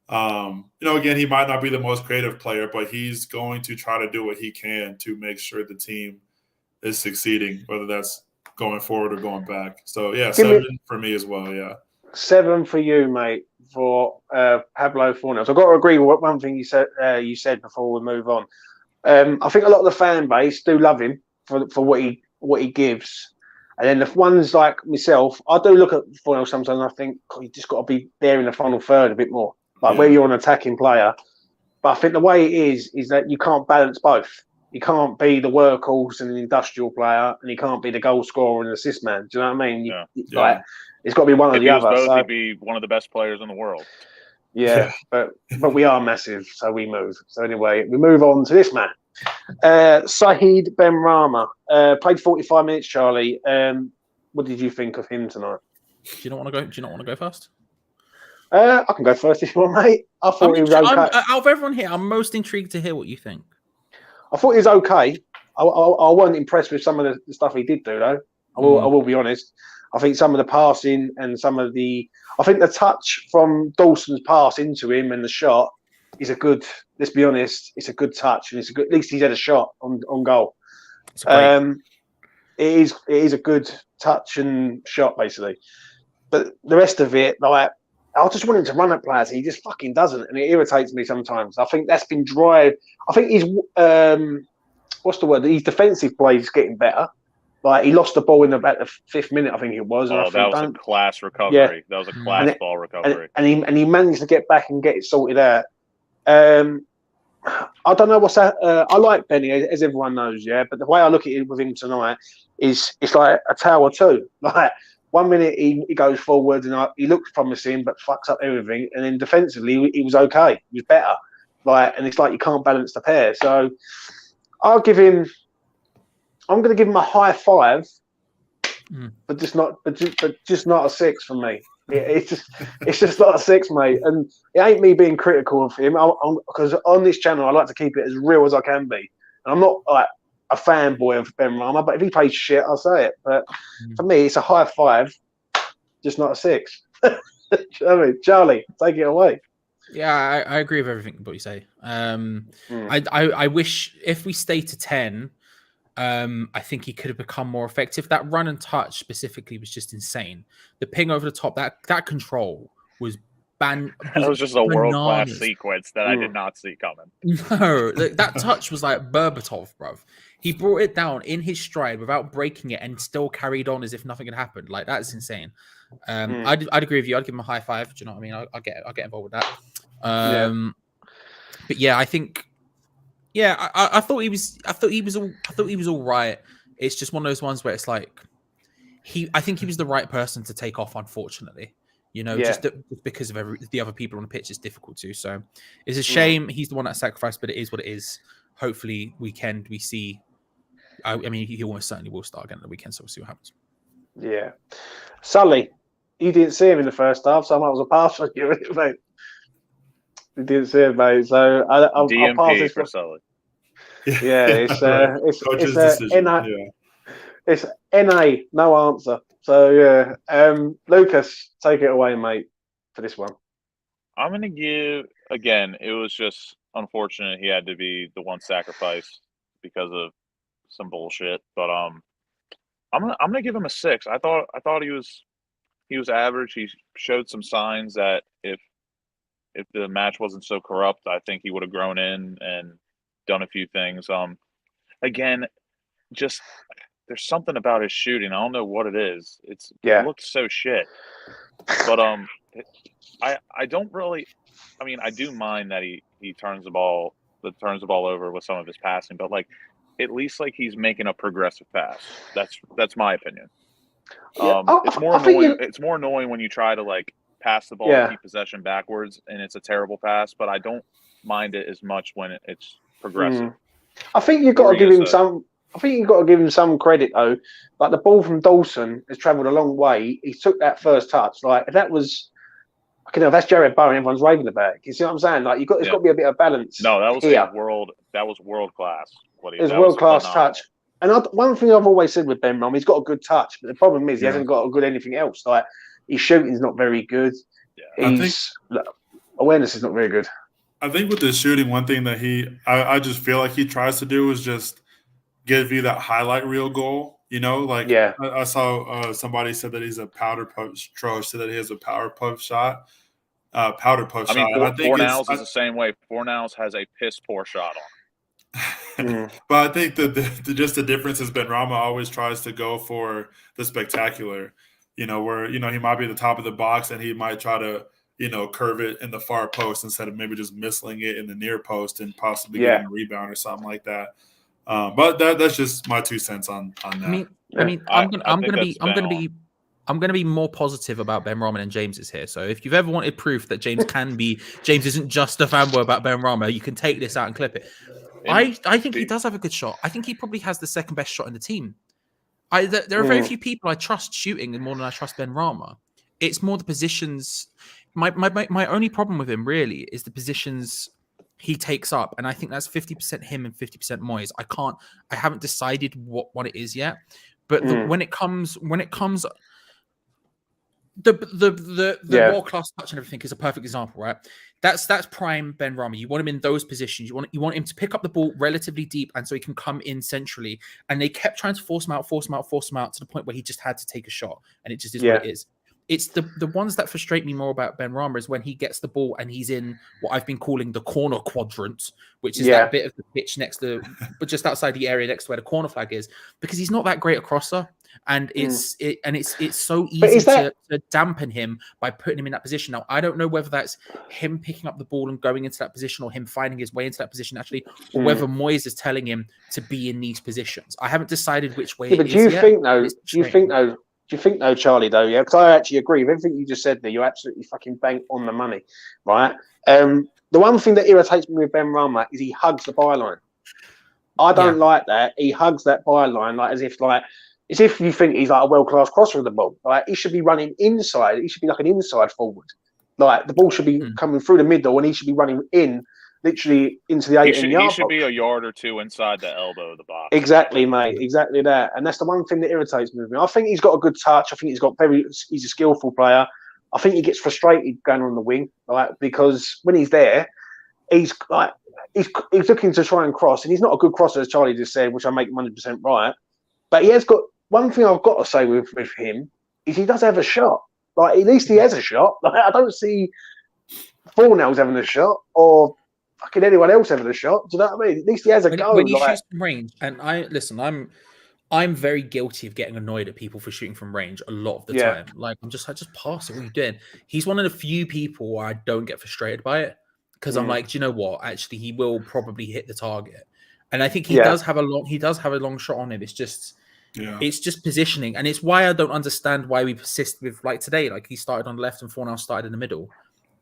Again, he might not be the most creative player, but he's going to try to do what he can to make sure the team is succeeding, whether that's going forward or going back. So, yeah, 7 for me as well, yeah.
7 for you, mate, for Pablo Fornals. I've got to agree with one thing you said before we move on. I think a lot of the fan base do love him for what he gives. And then the ones like myself, I do look at Fornals sometimes and I think, you just got to be there in the final third a bit more. Where you're an attacking player. But I think the way it is that you can't balance both. You can't be the workhorse and an industrial player, and you can't be the goal scorer and assist man. Do you know what I mean? It's got to be one or the other.
If he was both, he'd be one of the best players in the world.
Yeah, but we are massive, so we move. So anyway, we move on to this man. Saïd Benrahma played 45 minutes. Charlie, what did you think of him tonight?
Do you not want to go first?
I can go first if you want, mate. I thought he was okay.
Out of everyone here, I'm most intrigued to hear what you think.
I thought he was okay. I wasn't impressed with some of the stuff he did do, though. I will be honest. I think some of the passing and I think the touch from Dawson's pass into him and the shot is a good. Let's be honest, it's a good touch and it's a good. At least he's had a shot on goal. It is a good touch and shot basically, but the rest of it, like. I just want him to run at players. He just fucking doesn't, and it irritates me sometimes. I think that's been dry. I think he's what's the word? His defensive play is getting better. Like he lost the ball in about the 5th minute, I think it was.
Oh, that was a class recovery. Yeah. That was a class ball recovery.
And he managed to get back and get it sorted out. I don't know what's that. I like Benny, as everyone knows, yeah. But the way I look at it with him tonight is it's like a tower two. Like 1 minute he goes forward and he looks promising, but fucks up everything. And then defensively he was okay. He was better. And it's like you can't balance the pair. So I'm going to give him a high 5, but just not a 6 for me. It's just not a 6, mate. And it ain't me being critical of him, because on this channel I like to keep it as real as I can be. And I'm not like a fanboy of Benrahma, but if he plays shit, I'll say it. But for me, it's a high 5, just not a 6. I mean, Charlie, take it away.
Yeah, I agree with everything what you say. I wish if we stay to 10, I think he could have become more effective. That run and touch specifically was just insane. The ping over the top, that control was
That was just a world-class sequence that I did not see coming.
No, that touch was like Berbatov, bruv. He brought it down in his stride without breaking it and still carried on as if nothing had happened. Like, that's insane. I'd agree with you. I'd give him a high 5. Do you know what I mean? I'll get involved with that. But yeah, I think. Yeah, I thought he was all right. It's just one of those ones where it's like I think he was the right person to take off. Unfortunately, just because of the other people on the pitch, it's difficult to. So it's a shame he's the one that sacrificed, but it is what it is. Hopefully, weekend we see. I mean, he almost certainly will start again at the weekend, so we'll see what happens.
Yeah, Sully, you didn't see him in the first half, so I might as well pass on you, mate. You didn't see him, mate. So I'll pass this
for Sully.
Yeah, it's NA, no answer. So yeah, Lucas, take it away, mate, for this one.
I'm gonna give again. It was just unfortunate he had to be the one sacrificed because of some bullshit. But I'm gonna give him a 6. I thought he was average. He showed some signs that if the match wasn't so corrupt, I think he would have grown in and done a few things. Again, just there's something about his shooting. I don't know what it is. It looks so shit. But I don't really. I mean, I do mind that he turns the ball over with some of his passing, but like at least like he's making a progressive pass. That's my opinion. It's more annoying. It's more annoying when you try to like pass the ball and keep possession backwards, and it's a terrible pass. But I don't mind it as much when it's progressive.
I think you've got to give him some. I think you've got to give him some credit though. Like the ball from Dawson has travelled a long way. He took that first touch. Like if that was, that's Jarrod Bowen. Everyone's raving about it. You see what I'm saying? Like there's got to be a bit of balance.
No, that was world class.
It was world class touch. And one thing I've always said with Benrahma, he's got a good touch, but the problem is he hasn't got a good anything else. Like his shooting's not very good.
Yeah.
awareness is not very good.
I think with the shooting, one thing that I just feel like he tries to do is just give you that highlight reel goal. You know, like I saw somebody said that he's a powder puff. Troll said that he has a powder puff shot. Powder puff shot.
I
think
Fornals is the same way. Fornals has a piss poor shot on him.
But I think that the difference is Benrahma always tries to go for the spectacular. You know, where he might be at the top of the box and he might try to curve it in the far post instead of maybe just missing it in the near post and possibly getting a rebound or something like that. But that's just my 2 cents on that.
I'm gonna be more positive about Benrahma than James is here. So if you've ever wanted proof that James isn't just a fanboy about Benrahma, you can take this out and clip it. I think he does have a good shot. I think he probably has the second best shot in the team. There are very few people I trust shooting more than I trust Benrahma. It's more the positions. My only problem with him really is the positions he takes up, and I think that's 50% him and 50% Moyes. I haven't decided what it is yet, but when it comes, the world class touch and everything is a perfect example, right? That's prime Benrahma. You want him in those positions. You want him to pick up the ball relatively deep, and so he can come in centrally. And they kept trying to force him out to the point where he just had to take a shot, and it just is what it is. It's the ones that frustrate me more about Benrahma is when he gets the ball and he's in what I've been calling the corner quadrant, which is that bit of the pitch but just outside the area next to where the corner flag is, because he's not that great a crosser, and it's so easy to dampen him by putting him in that position. Now I don't know whether that's him picking up the ball and going into that position, or him finding his way into that position actually, or whether Moyes is telling him to be in these positions. I haven't decided which way.
But do you think though, Charlie, though, because I actually agree with everything you just said there. You're absolutely fucking bang on the money, right? The one thing that irritates me with Benrahma is he hugs the byline. I don't like that. He hugs that byline as if you think he's like a world-class crosser of the ball. Like, he should be running inside. He should be like an inside forward. Like, the ball should be coming through the middle, and he should be running literally into the 18-yard box.
He should be a yard or two inside the elbow of the box.
Exactly, mate. Exactly that. And that's the one thing that irritates me with him. I think he's got a good touch. I think he's a skillful player. I think he gets frustrated going on the wing, right? Because when he's there, he's looking to try and cross, and he's not a good crosser, as Charlie just said, which I make 100% right. But he has got one thing I've got to say with him is he does have a shot. Like, at least he has a shot. Like, I don't see Fornals having a shot or fucking anyone else having a shot. Do you know what I mean? At least he has a go.
When you shoot from range, and I'm very guilty of getting annoyed at people for shooting from range a lot of the time. Like, I just pass it. What are you doing? He's one of the few people where I don't get frustrated by it, because I'm like, do you know what? Actually, he will probably hit the target, and I think he does have a long shot on him. It's just positioning, and it's why I don't understand why we persist with, like, today. Like, he started on the left and Fornals started in the middle,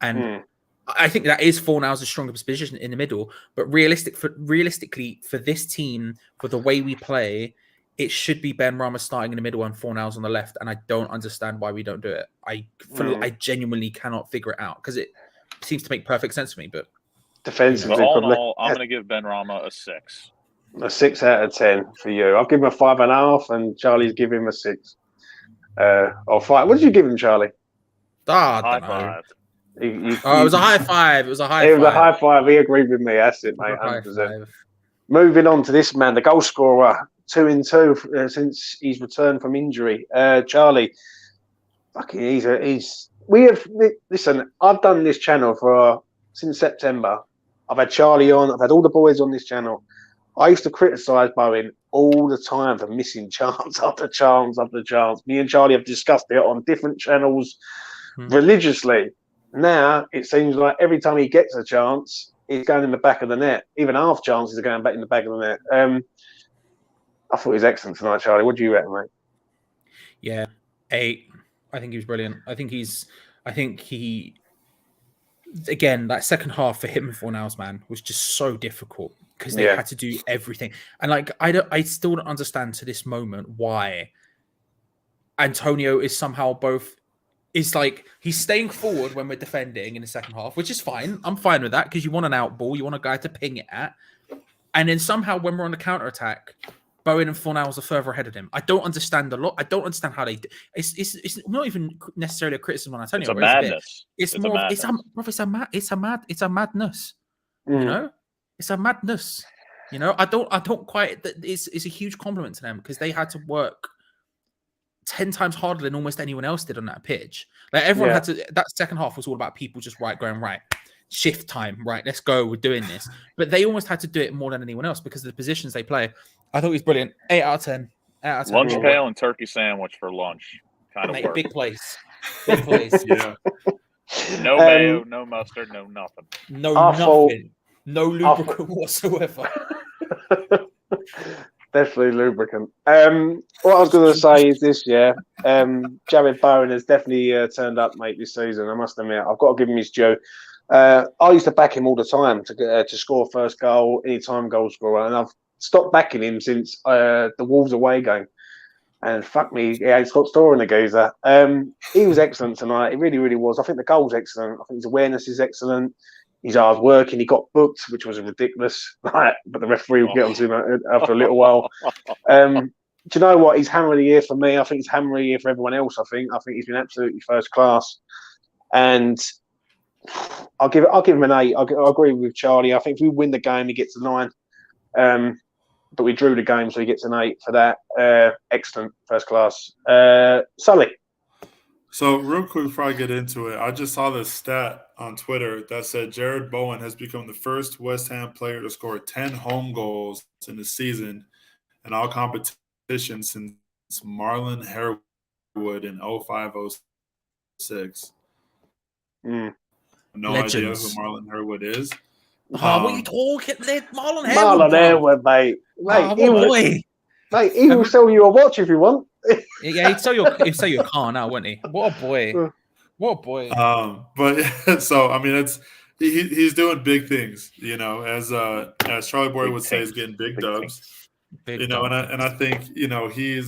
and I think that is Fornals' strongest position in the middle. But realistically, for this team, for the way we play, it should be Benrahma starting in the middle and Fornals on the left, and I don't understand why we don't do it. I genuinely cannot figure it out, because it seems to make perfect sense to me. But
defensively,
all in all, I'm going to give Benrahma a 6.
A 6 out of 10 for you. I'll give him a 5.5, and Charlie's give him a 6 or 5. What did you give him, Charlie?
High five.
It was a high five. It was a high
five. He agreed with me. That's it, mate. 100%. Moving on to this man, the goal scorer, 2-2 since he's returned from injury. Charlie, fucking, listen, I've done this channel since September. I've had Charlie on. I've had all the boys on this channel. I used to criticise Bowen all the time for missing chance after chance after chance. Me and Charlie have discussed it on different channels religiously. Now it seems like every time he gets a chance, he's going in the back of the net. Even half chances are going back in the back of the net. I thought he was excellent tonight, Charlie. What do you reckon, mate?
Yeah, 8. I think he was brilliant. I think he again, that second half for him and Fornals, man, was just so difficult, because they had to do everything. And like, I still don't understand to this moment why Antonio is somehow is like, he's staying forward when we're defending in the second half, which is fine. I'm fine with that, because you want an out ball, you want a guy to ping it at. And then somehow when we're on the counter attack, Bowen and Fornals are further ahead of him. I don't understand a lot. I don't understand how they. It's not even necessarily a criticism on Antonio.
It's a madness.
It's more. It's a madness. You know, it's a madness. You know, I don't quite. It's a huge compliment to them because they had to work 10 times harder than almost anyone else did on that pitch. Like everyone had to. That second half was all about people just going right. Shift time, right? Let's go. We're doing this. But they almost had to do it more than anyone else because of the positions they play. I thought he was brilliant. 8 out of 10. 8 out of 10.
Lunch pail and turkey sandwich for lunch. Kind of work.
Big place. Big place.
Yeah.
No mayo, no mustard, no nothing.
Nothing. No lubricant whatsoever.
Definitely lubricant. What I was going to say is this, Jarrod Bowen has definitely turned up, mate, this season. I must admit, I've got to give him his due. I used to back him all the time to score first goal, anytime goal scorer, and I've stopped backing him since the Wolves away game. And fuck me, he ain't stopped scoring the geezer. He was excellent tonight. He really, really was. I think the goal's excellent. I think his awareness is excellent. He's hard working. He got booked, which was ridiculous. But the referee will get onto him after a little while. Do you know what? He's hammer of the year for me. I think he's hammer of the year for everyone else. I think he's been absolutely first class. And I'll give him an 8. I agree with Charlie. I think if we win the game, he gets a 9. But we drew the game, so he gets an 8 for that. Excellent, first class. Sully.
So real quick before I get into it, I just saw this stat on Twitter that said Jarrod Bowen has become the first West Ham player to score 10 home goals in the season in all competitions since Marlon Harewood in 05-06. No
Legends.
idea who Marlon Harewood is.
What are you talking? Marlon Harewood.
Marlon Harewood, mate. Mate, he will sell you a watch if you want.
Yeah, he'd sell your car now, wouldn't he? What a boy. What a boy.
But so I mean, he's doing big things, you know, as Charlie Boy would say, he's getting big dubs. You know, and I think, you know, he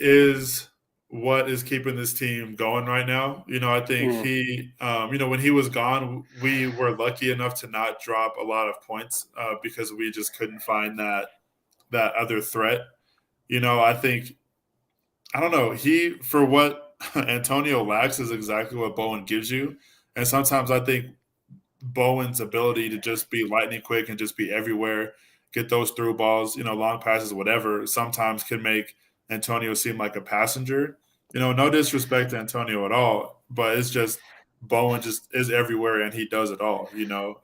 is what is keeping this team going right now. You know, I think he, you know, when he was gone, we were lucky enough to not drop a lot of points because we just couldn't find that other threat. You know, I think, I don't know, for what Antonio lacks is exactly what Bowen gives you. And sometimes I think Bowen's ability to just be lightning quick and just be everywhere, get those through balls, you know, long passes, whatever, sometimes can make Antonio seem like a passenger. You know, no disrespect to Antonio at all, but it's just Bowen just is everywhere and he does it all, you know.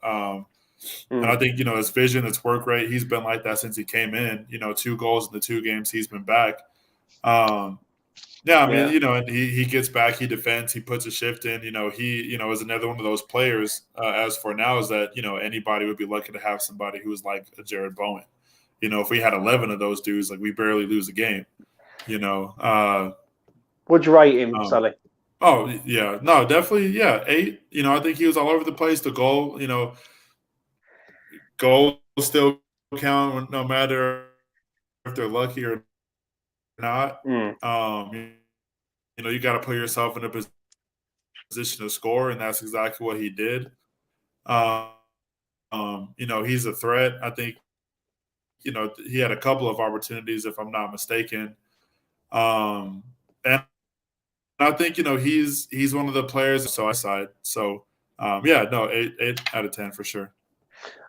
And I think, you know, his vision, his work rate, he's been like that since he came in. You know, 2 goals in the 2 games he's been back. You know, and he gets back, he defends, he puts a shift in. You know, he, you know, is another one of those players. As for now, is that, you know, anybody would be lucky to have somebody who is like a Jarrod Bowen. You know, if we had 11 of those dudes, like we barely lose a game. You know,
Would you rate him, Sully?
Oh yeah, no, definitely, yeah, 8. You know, I think he was all over the place. The goal, you know. Goals still count no matter if they're lucky or not. You know, you got to put yourself in a position to score, and that's exactly what he did. You know, he's a threat. I think, you know, he had a couple of opportunities, if I'm not mistaken. And I think, you know, he's one of the players. So 8 out of 10 for sure.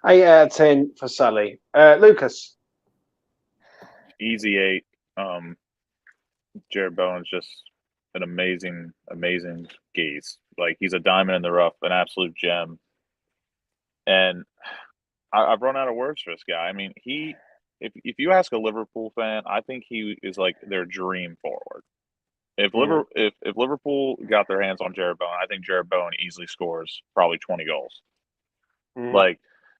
8 out of 10 for Sully. Lucas.
Easy 8. Jarrod Bowen's just an amazing geese. Like, he's a diamond in the rough, an absolute gem. And I've run out of words for this guy. I mean, if you ask a Liverpool fan, I think he is like their dream forward. If Liverpool got their hands on Jarrod Bowen, I think Jarrod Bowen easily scores probably 20 goals. Like,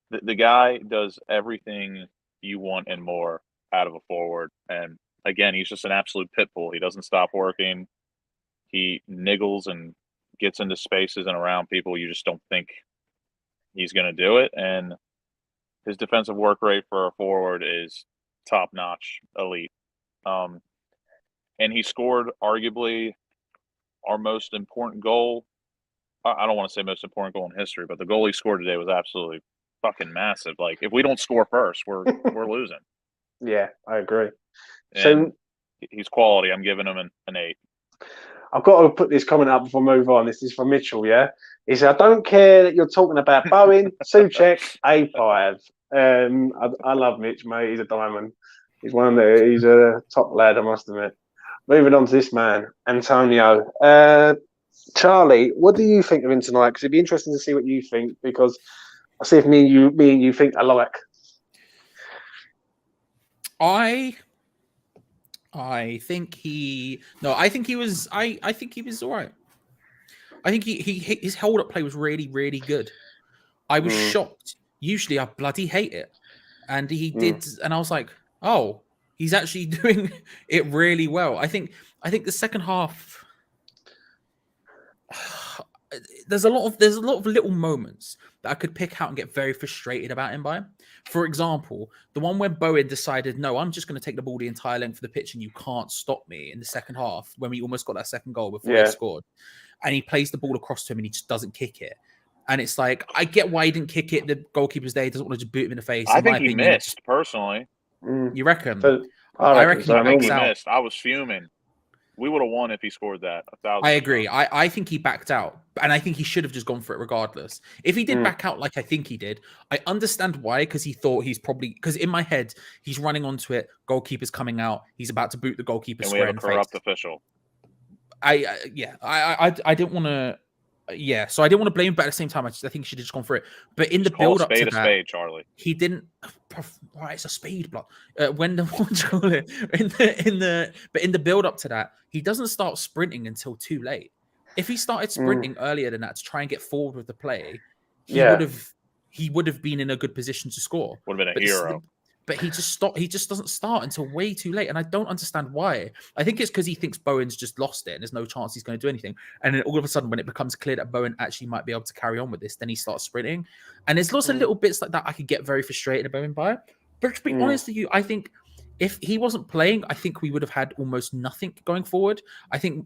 the guy does everything you want and more out of a forward. And again, he's just an absolute pit bull. He doesn't stop working. He niggles and gets into spaces and around people. You just don't think he's going to do it. And his defensive work rate for a forward is top notch, elite. And he scored arguably our most important goal. I don't want to say most important goal in history, but the goal he scored today was absolutely fucking massive. Like, if we don't score first, we're losing.
Yeah, I agree.
And
So
he's quality. I'm giving him an 8.
I've got to put this comment up before I move on. This is from Mitchell, yeah? He said, I don't care that you're talking about Bowen, Souček, A5. I love Mitch, mate. He's a diamond. He's a top lad, I must admit. Moving on to this man, Antonio. Charlie, what do you think of him tonight? Because it'd be interesting to see what you think, because I'll see if me and you think alike.
I think he was all right. I think his hold up play was really, really good. I was shocked. Usually I bloody hate it. And he did, and I was like, oh, he's actually doing it really well. I think the second half, there's a lot of little moments that I could pick out and get very frustrated about him by. For example, the one where Bowen decided, no, I'm just going to take the ball the entire length of the pitch and you can't stop me in the second half, when we almost got that second goal before they scored. And he plays the ball across to him and he just doesn't kick it. And it's like, I get why he didn't kick it. The goalkeeper's there. He doesn't want to just boot him in the face.
I think he missed, personally.
You reckon?
I
reckon
he missed. I was fuming. We would have won if he scored that.
I agree. I think he backed out. And I think he should have just gone for it regardless. If he did back out like I think he did, I understand why, because he thought because in my head, he's running onto it. Goalkeeper's coming out. He's about to boot the goalkeeper square in the face. And we have a corrupt
official.
I didn't want to. Yeah, so I didn't want to blame him, but at the same time, I think he should have just gone for it. But in the build up to that,
spade, Charlie.
He didn't. Right, it's a spade block. When the what do you call it? In the build up to that, he doesn't start sprinting until too late. If he started sprinting earlier than that to try and get forward with the play, he would have been in a good position to score.
Would have been a hero.
But he just doesn't start until way too late. And I don't understand why. I think it's because he thinks Bowen's just lost it and there's no chance he's going to do anything. And then all of a sudden, when it becomes clear that Bowen actually might be able to carry on with this, then he starts sprinting. And there's lots of little bits like that I could get very frustrated about him by. But to be honest with you, I think if he wasn't playing, I think we would have had almost nothing going forward. I think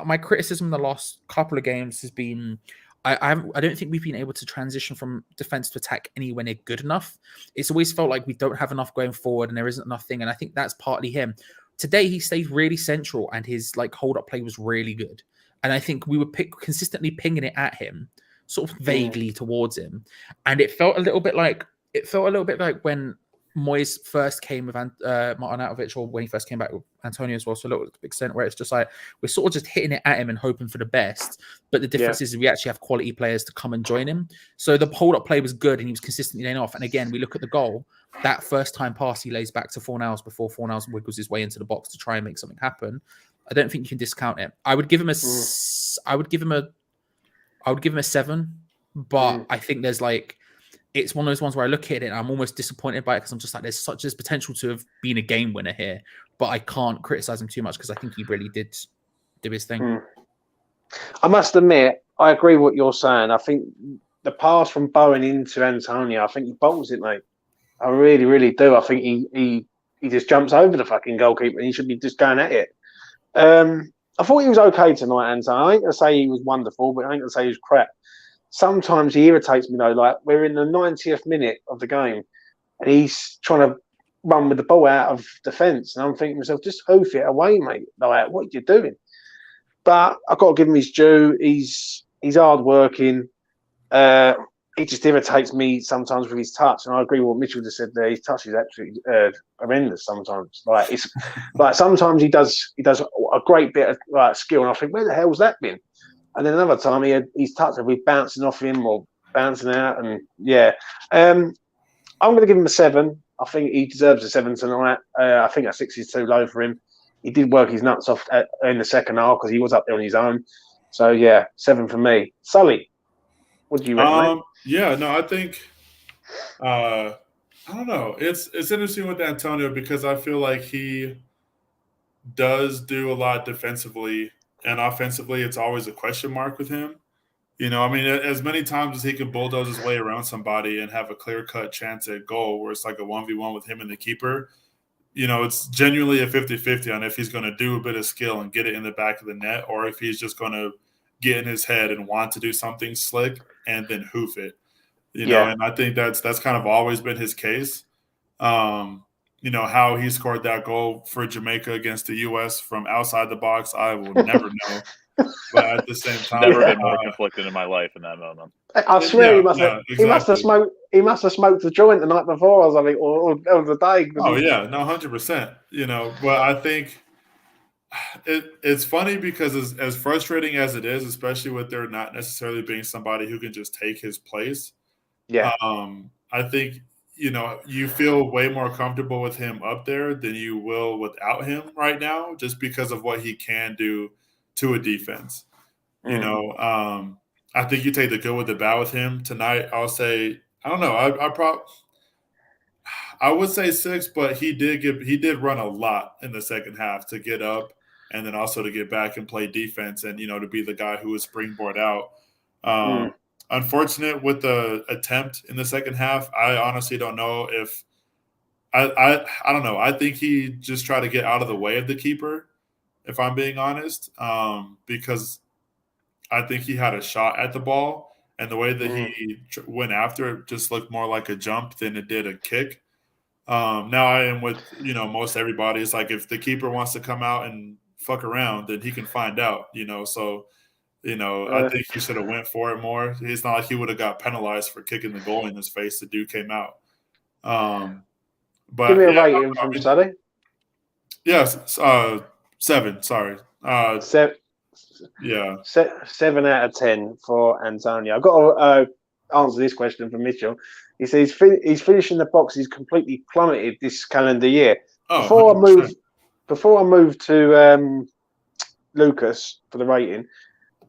my criticism in the last couple of games has been, I don't think we've been able to transition from defense to attack anywhere near good enough. It's always felt like we don't have enough going forward and there isn't enough thing. And I think that's partly him. Today, he stayed really central and his hold up play was really good. And I think we were consistently pinging it at him, sort of vaguely towards him. And it felt a little bit like when Moyes first came with Martinovic, or when he first came back with Antonio as well, so a little extent where it's just like we're sort of just hitting it at him and hoping for the best. But the difference is we actually have quality players to come and join him. So the hold-up play was good and he was consistently laying off. And again, we look at the goal, that first time pass he lays back to Fornals before Fornals wiggles his way into the box to try and make something happen. I don't think you can discount it. I would give him a 7, but I think there's it's one of those ones where I look at it and I'm almost disappointed by it because I'm just like, there's potential to have been a game winner here, but I can't criticize him too much because I think he really did do his thing.
I must admit, I agree with what you're saying. I think the pass from Bowen into Antonio, I think he bowls it, mate. I really, really do. I think he just jumps over the fucking goalkeeper and he should be just going at it. I thought he was okay tonight, Antonio. I ain't going to say he was wonderful, but I ain't going to say he was crap. Sometimes he irritates me though. Like we're in the 90th minute of the game, and he's trying to run with the ball out of defence, and I'm thinking to myself, just hoof it away, mate. Like, what are you doing? But I've got to give him his due. He's hard working. He just irritates me sometimes with his touch, and I agree with what Mitchell just said there. His touch is actually horrendous sometimes. Like it's like sometimes he does a great bit of skill, and I think, where the hell's that been? And then another time his touch will be bouncing off him or bouncing out, and I'm going to give him a 7. I think he deserves a 7 tonight. I think a 6 is too low for him. He did work his nuts off in the second half because he was up there on his own. So 7 for me. Sully, what do you reckon?
I think I don't know. It's interesting with Antonio because I feel like he does do a lot defensively. And offensively, it's always a question mark with him. You know, I mean, as many times as he can bulldoze his way around somebody and have a clear-cut chance at goal where it's like a 1v1 with him and the keeper, you know, it's genuinely a 50-50 on if he's going to do a bit of skill and get it in the back of the net or if he's just going to get in his head and want to do something slick and then hoof it. You know, and I think that's kind of always been his case. You know, how he scored that goal for Jamaica against the U.S. from outside the box, I will never know. But at the same time,
never been more conflicted in my life in that moment.
I swear he must have smoked. He must have smoked a joint the night before or something, or the day.
Oh yeah, no, 100%. You know, but I think it's funny because as frustrating as it is, especially with there not necessarily being somebody who can just take his place.
Yeah.
I think, you know, you feel way more comfortable with him up there than you will without him right now, just because of what he can do to a defense. You know, I think you take the good with the bad with him tonight. I'll say, I don't know. I would say 6, but he did run a lot in the second half to get up and then also to get back and play defense and, you know, to be the guy who was springboard out. Unfortunate with the attempt in the second half. I honestly don't know if I don't know. I think he just tried to get out of the way of the keeper, if I'm being honest, because I think he had a shot at the ball, and the way that he went after it just looked more like a jump than it did a kick. Now I am with, you know, most everybody. It's like if the keeper wants to come out and fuck around, then he can find out, you know. So, you know, I think he should have went for it more. It's not like he would have got penalized for kicking the goal in his face. The dude came out. But
give me a rating from Sadie.
Yes, 7. Sorry,
7.
Yeah,
7 out of 10 for Antonio. I've got to answer this question from Mitchell. He says he's finishing the box. He's completely plummeted this calendar year. Before 100%. I move to Lucas for the rating,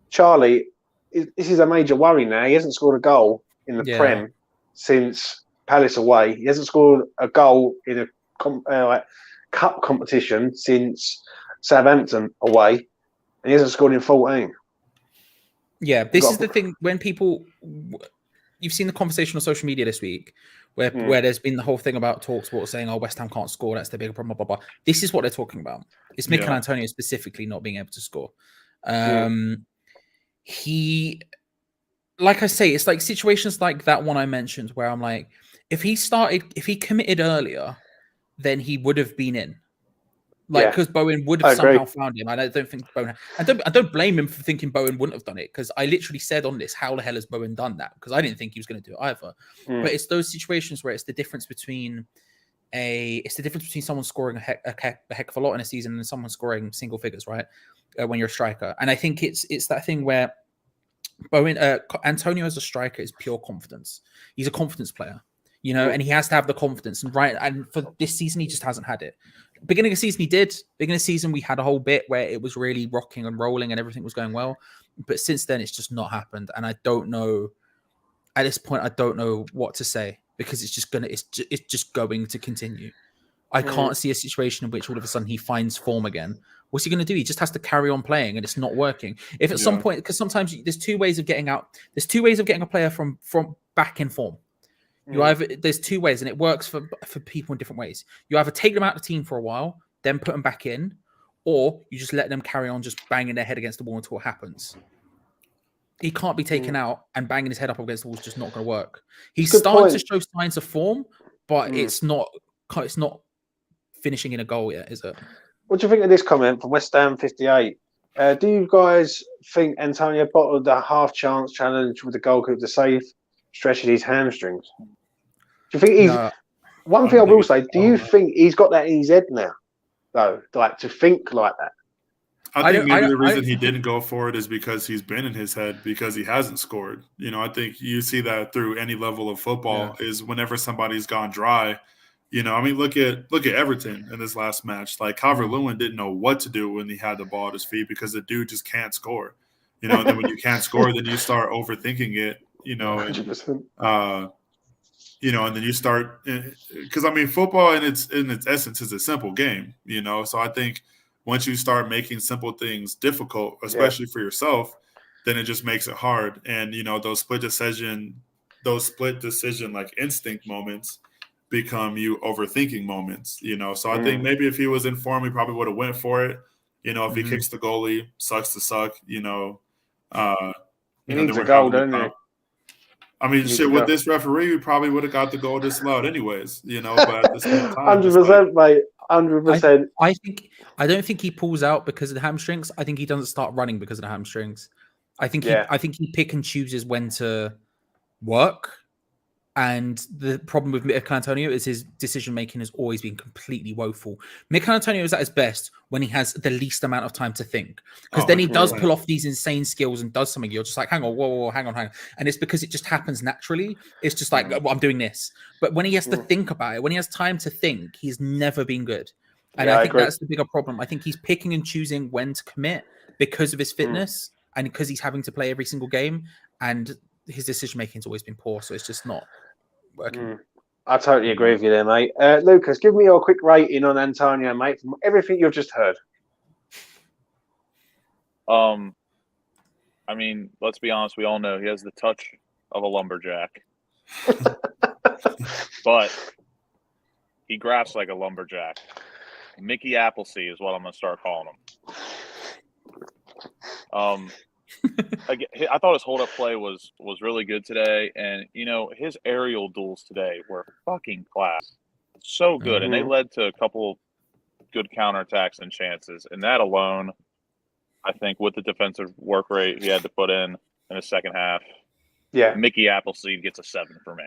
Charlie, this is a major worry now. He hasn't scored a goal in the Prem since Palace away. He hasn't scored a goal in a cup competition since Southampton away. And he hasn't scored in 14.
Yeah, this is the thing. When people, you've seen the conversation on social media this week, where there's been the whole thing about TalkSport saying, "Oh, West Ham can't score. That's the bigger problem." Blah blah blah. This is what they're talking about. It's Mikel Antonio specifically not being able to score. He, like I say, it's like situations like that one I mentioned where I'm like, if he committed earlier, then he would have been in. Like, because Bowen would have somehow found him. I don't think Bowen. I don't blame him for thinking Bowen wouldn't have done it, because I literally said on this, how the hell has Bowen done that? Because I didn't think he was going to do it either. But it's those situations where it's the difference between someone scoring a heck of a lot in a season and someone scoring single figures, right? When you're a striker, and I think it's that thing where Bowen, Antonio as a striker is pure confidence. He's a confidence player, you know, and he has to have the confidence. And for this season, he just hasn't had it. Beginning of the season, he did. Beginning of the season, we had a whole bit where it was really rocking and rolling and everything was going well. But since then, it's just not happened. And I don't know. At this point, I don't know what to say, because it's just going to continue. I can't see a situation in which all of a sudden he finds form again. What's he going to do? He just has to carry on playing, and it's not working. If at some point, because sometimes there's two ways of getting out. There's two ways of getting a player from back in form. There's two ways, and it works for people in different ways. You either take them out of the team for a while, then put them back in, or you just let them carry on just banging their head against the wall until it happens. He can't be taken out and banging his head up against the wall is just not going to work. He's starting to show signs of form, but it's not finishing in a goal yet, is it? What
do you think of this comment from West Ham 58? Do you guys think Antonio bottled the half chance challenge with the goalkeeper to save stretching his hamstrings? Do you think he's one thing I will say? Do you think he's got that in his head now, though, like to think like that?
I think maybe the reason he didn't go for it is because he's been in his head because he hasn't scored. You know, I think you see that through any level of football is whenever somebody's gone dry. You know, I mean, look at Everton in this last match. Like, Calvert-Lewin didn't know what to do when he had the ball at his feet because the dude just can't score. You know, and then when you can't score, then you start overthinking it. You know, and, you know, and then you start because I mean, football in its essence is a simple game. You know, so I think once you start making simple things difficult, especially for yourself, then it just makes it hard. And you know, those split decision like instinct moments become you overthinking moments. You know, so I think maybe if he was in form, he probably would have went for it. You know, if he kicks the goalie, sucks to suck. You know,
he needs a goal, doesn't he?
I mean, shit, with this referee, we probably would have got the goal disallowed anyways, but at the same time,
100%, mate. 100%.
I don't think he pulls out because of the hamstrings. I think he doesn't start running because of the hamstrings. I think he pick and chooses when to work. And the problem with Mikel Antonio is his decision making has always been completely woeful. Mikel Antonio is at his best when he has the least amount of time to think, because then he does pull off these insane skills and does something. You're just like, hang on, whoa, hang on. And it's because it just happens naturally. It's just like, well, I'm doing this. But when he has to think about it, when he has time to think, he's never been good. And I think that's the bigger problem. I think he's picking and choosing when to commit because of his fitness and because he's having to play every single game. And his decision making has always been poor. So it's just not working.
I totally agree with you there, mate. Lucas, give me your quick rating on Antonio, mate, from everything you've just heard.
I mean, let's be honest. We all know he has the touch of a lumberjack, but he grafts like a lumberjack. Mickey Appleseed is what I'm going to start calling him. I thought his hold-up play was really good today, and his aerial duels today were fucking class, so good, and they led to a couple good counterattacks and chances. And that alone, I think, with the defensive work rate he had to put in the second half, Mickey Appleseed gets a 7 for me.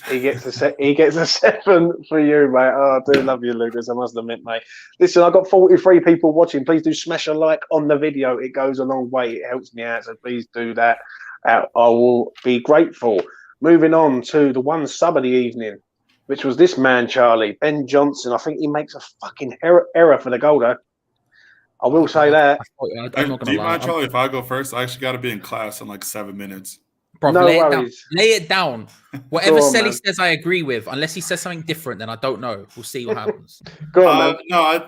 He gets a 7 for you, mate. Oh, I do love you, Lucas. I must admit, mate. Listen, I've got 43 people watching. Please do smash a like on the video. It goes a long way. It helps me out, so please do that. I will be grateful. Moving on to the one sub of the evening, which was this man, Charlie, Ben Johnson. I think he makes a fucking error for the goal, though. I will say that.
I'm not do you mind, Charlie, if I go first? I actually got to be in class in like 7 minutes.
Bro, no lay it down. Whatever Selly says, I agree with. Unless he says something different, then I don't know. We'll see what happens.
Go on, man.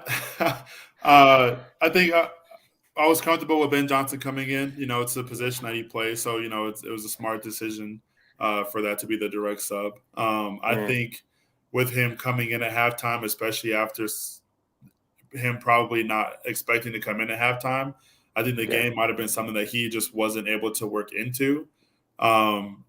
I think I was comfortable with Ben Johnson coming in. It's a position that he plays, so it was a smart decision for that to be the direct sub. I think with him coming in at halftime, especially after him probably not expecting to come in at halftime, I think the game might have been something that he just wasn't able to work into.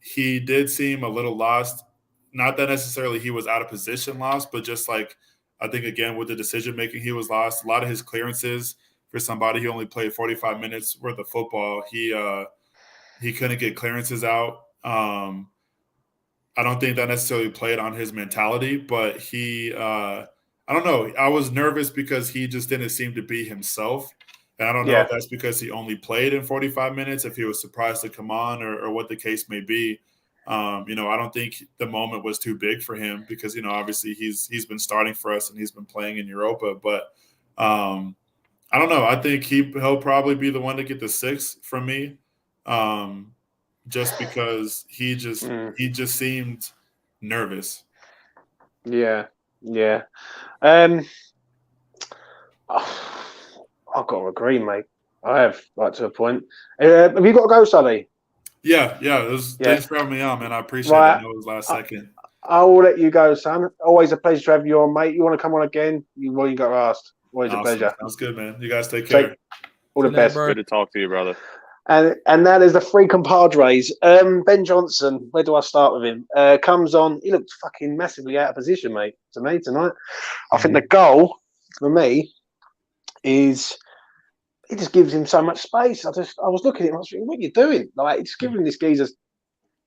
He did seem a little lost. Not that necessarily he was out of position lost, but just like, I think again, with the decision making, he was lost. A lot of his clearances for somebody who only played 45 minutes worth of football, he couldn't get clearances out. I don't think that necessarily played on his mentality, but I don't know. I was nervous because he just didn't seem to be himself. And I don't know if that's because he only played in 45 minutes, if he was surprised to come on or what the case may be. I don't think the moment was too big for him because, obviously he's been starting for us and he's been playing in Europa. But I don't know. I think he'll probably be the one to get the 6 from me just because he just seemed nervous.
Yeah. I've got to agree, mate. I have, to a point. Have you got to go, Sonny?
Yeah. Thanks for having me on, man. I appreciate it. I know it was last second.
I will let you go, son. Always a pleasure to have you on, mate. You want to come on again? You got asked. Always a pleasure.
Sounds good, man. You guys take care.
All the best.
Good to talk to you, brother.
And that is the three compadres. Ben Johnson, where do I start with him? Comes on. He looked fucking massively out of position, mate, to me tonight. I think the goal, for me, is... It just gives him so much space. I was looking at him. I was thinking, what are you doing? Like, it's giving this geezer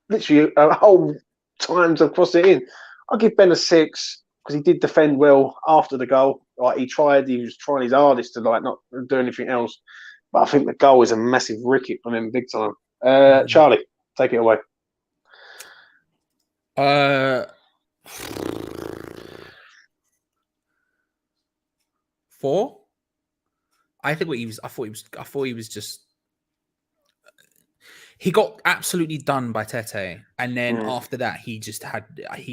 literally a whole time to cross it in. I'll give Ben a 6 because he did defend well after the goal. Like, he was trying his hardest to not do anything else. But I think the goal is a massive ricket from him, big time. Charlie, take it away.
4. I thought he was just. He got absolutely done by Tete, and then after that, he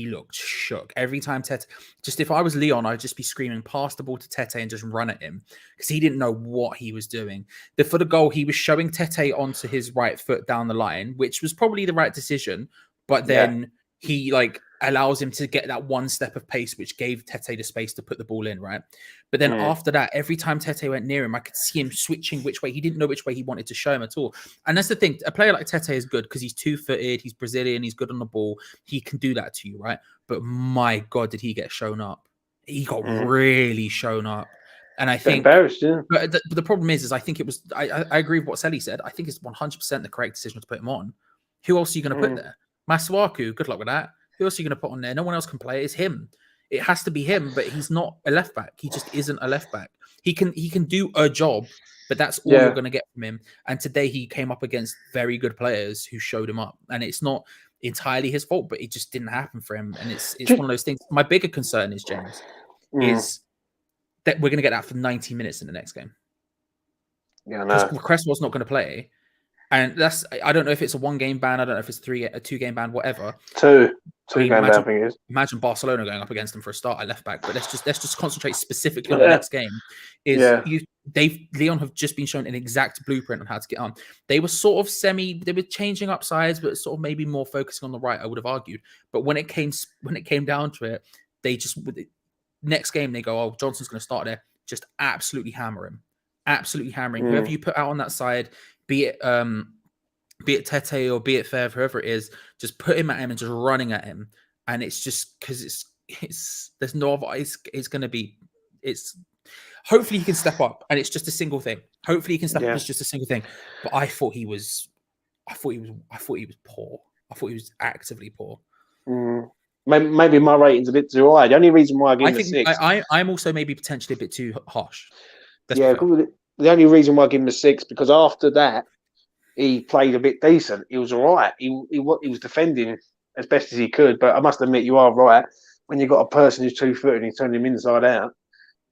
looked shook every time Tete. Just if I was Lyon, I'd just be screaming, pass the ball to Tete and just run at him because he didn't know what he was doing. For the goal, he was showing Tete onto his right foot down the line, which was probably the right decision, but then he like allows him to get that one step of pace, which gave Tete the space to put the ball in, right? But then after that, every time Tete went near him, I could see him switching which way. He didn't know which way he wanted to show him at all. And that's the thing. A player like Tete is good because he's 2-footed, he's Brazilian, he's good on the ball. He can do that to you, right? But my God, did he get shown up? He got really shown up. And I think
embarrassed, yeah.
But the problem is I think it was, I agree with what Selly said. I think it's 100% the correct decision to put him on. Who else are you going to put there? Masuaku, good luck with that. Who else are you going to put on there? No one else can play. It's him. It has to be him, but he's not a left back. He just isn't a left back. He can do a job, but that's all you're going to get from him. And today he came up against very good players who showed him up. And it's not entirely his fault, but it just didn't happen for him. And it's one of those things. My bigger concern is, James, is that we're going to get that for 90 minutes in the next game.
Yeah, no.
Cresswell's not going to play. And I don't know if it's a 1-game ban. I don't know if it's a 2-game ban, whatever.
Two-game ban, I think it is.
Imagine Barcelona going up against them for a start at left back. But let's just concentrate specifically on the next game. Lyon have just been shown an exact blueprint on how to get on. They were sort of they were changing up sides, but sort of maybe more focusing on the right, I would have argued. But when it came down to it, they just next game they go, oh, Johnson's going to start there. Just absolutely hammer him. Absolutely hammering. Whoever you put out on that side, be it Tete or be it Fev, whoever it is, just put him at him and just running at him. And it's just because there's no other. It's going to be. Hopefully he can step up, and it's just a single thing. Hopefully he can step up. It's just a single thing. But I thought he was poor. I thought he was actively poor.
Maybe my rating's a bit too high. The only reason why I give him a 6.
I'm also maybe potentially a bit too harsh.
The only reason why I give him a 6 because after that he played a bit decent. He was all right. He was defending as best as he could. But I must admit, you are right. When you've got a person who's 2-footed and you turn him inside out,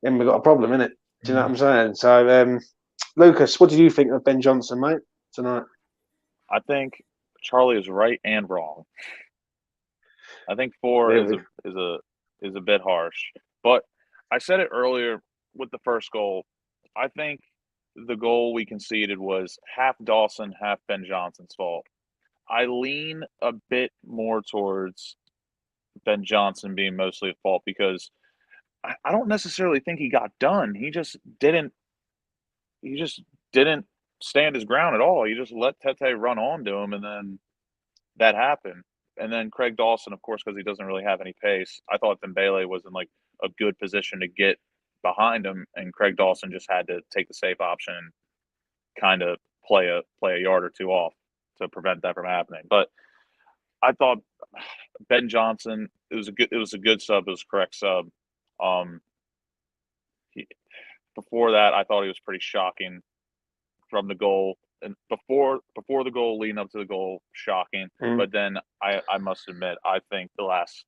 then we've got a problem, innit? Do you know what I'm saying? So, Lucas, what did you think of Ben Johnson, mate, tonight?
I think Charlie is right and wrong. I think 4 is a bit harsh, but I said it earlier with the first goal. I think the goal we conceded was half Dawson, half Ben Johnson's fault. I lean a bit more towards Ben Johnson being mostly at fault because I don't necessarily think he got done. He just didn't stand his ground at all. He just let Tete run onto him, and then that happened. And then Craig Dawson, of course, because he doesn't really have any pace. I thought Dembele was in like a good position to get behind him, and Craig Dawson just had to take the safe option and kind of play a yard or two off to prevent that from happening. But I thought Ben Johnson, it was a good sub, it was a correct sub. Before that, I thought he was pretty shocking from the goal. And before the goal, leading up to the goal, shocking. But then I must admit, I think the last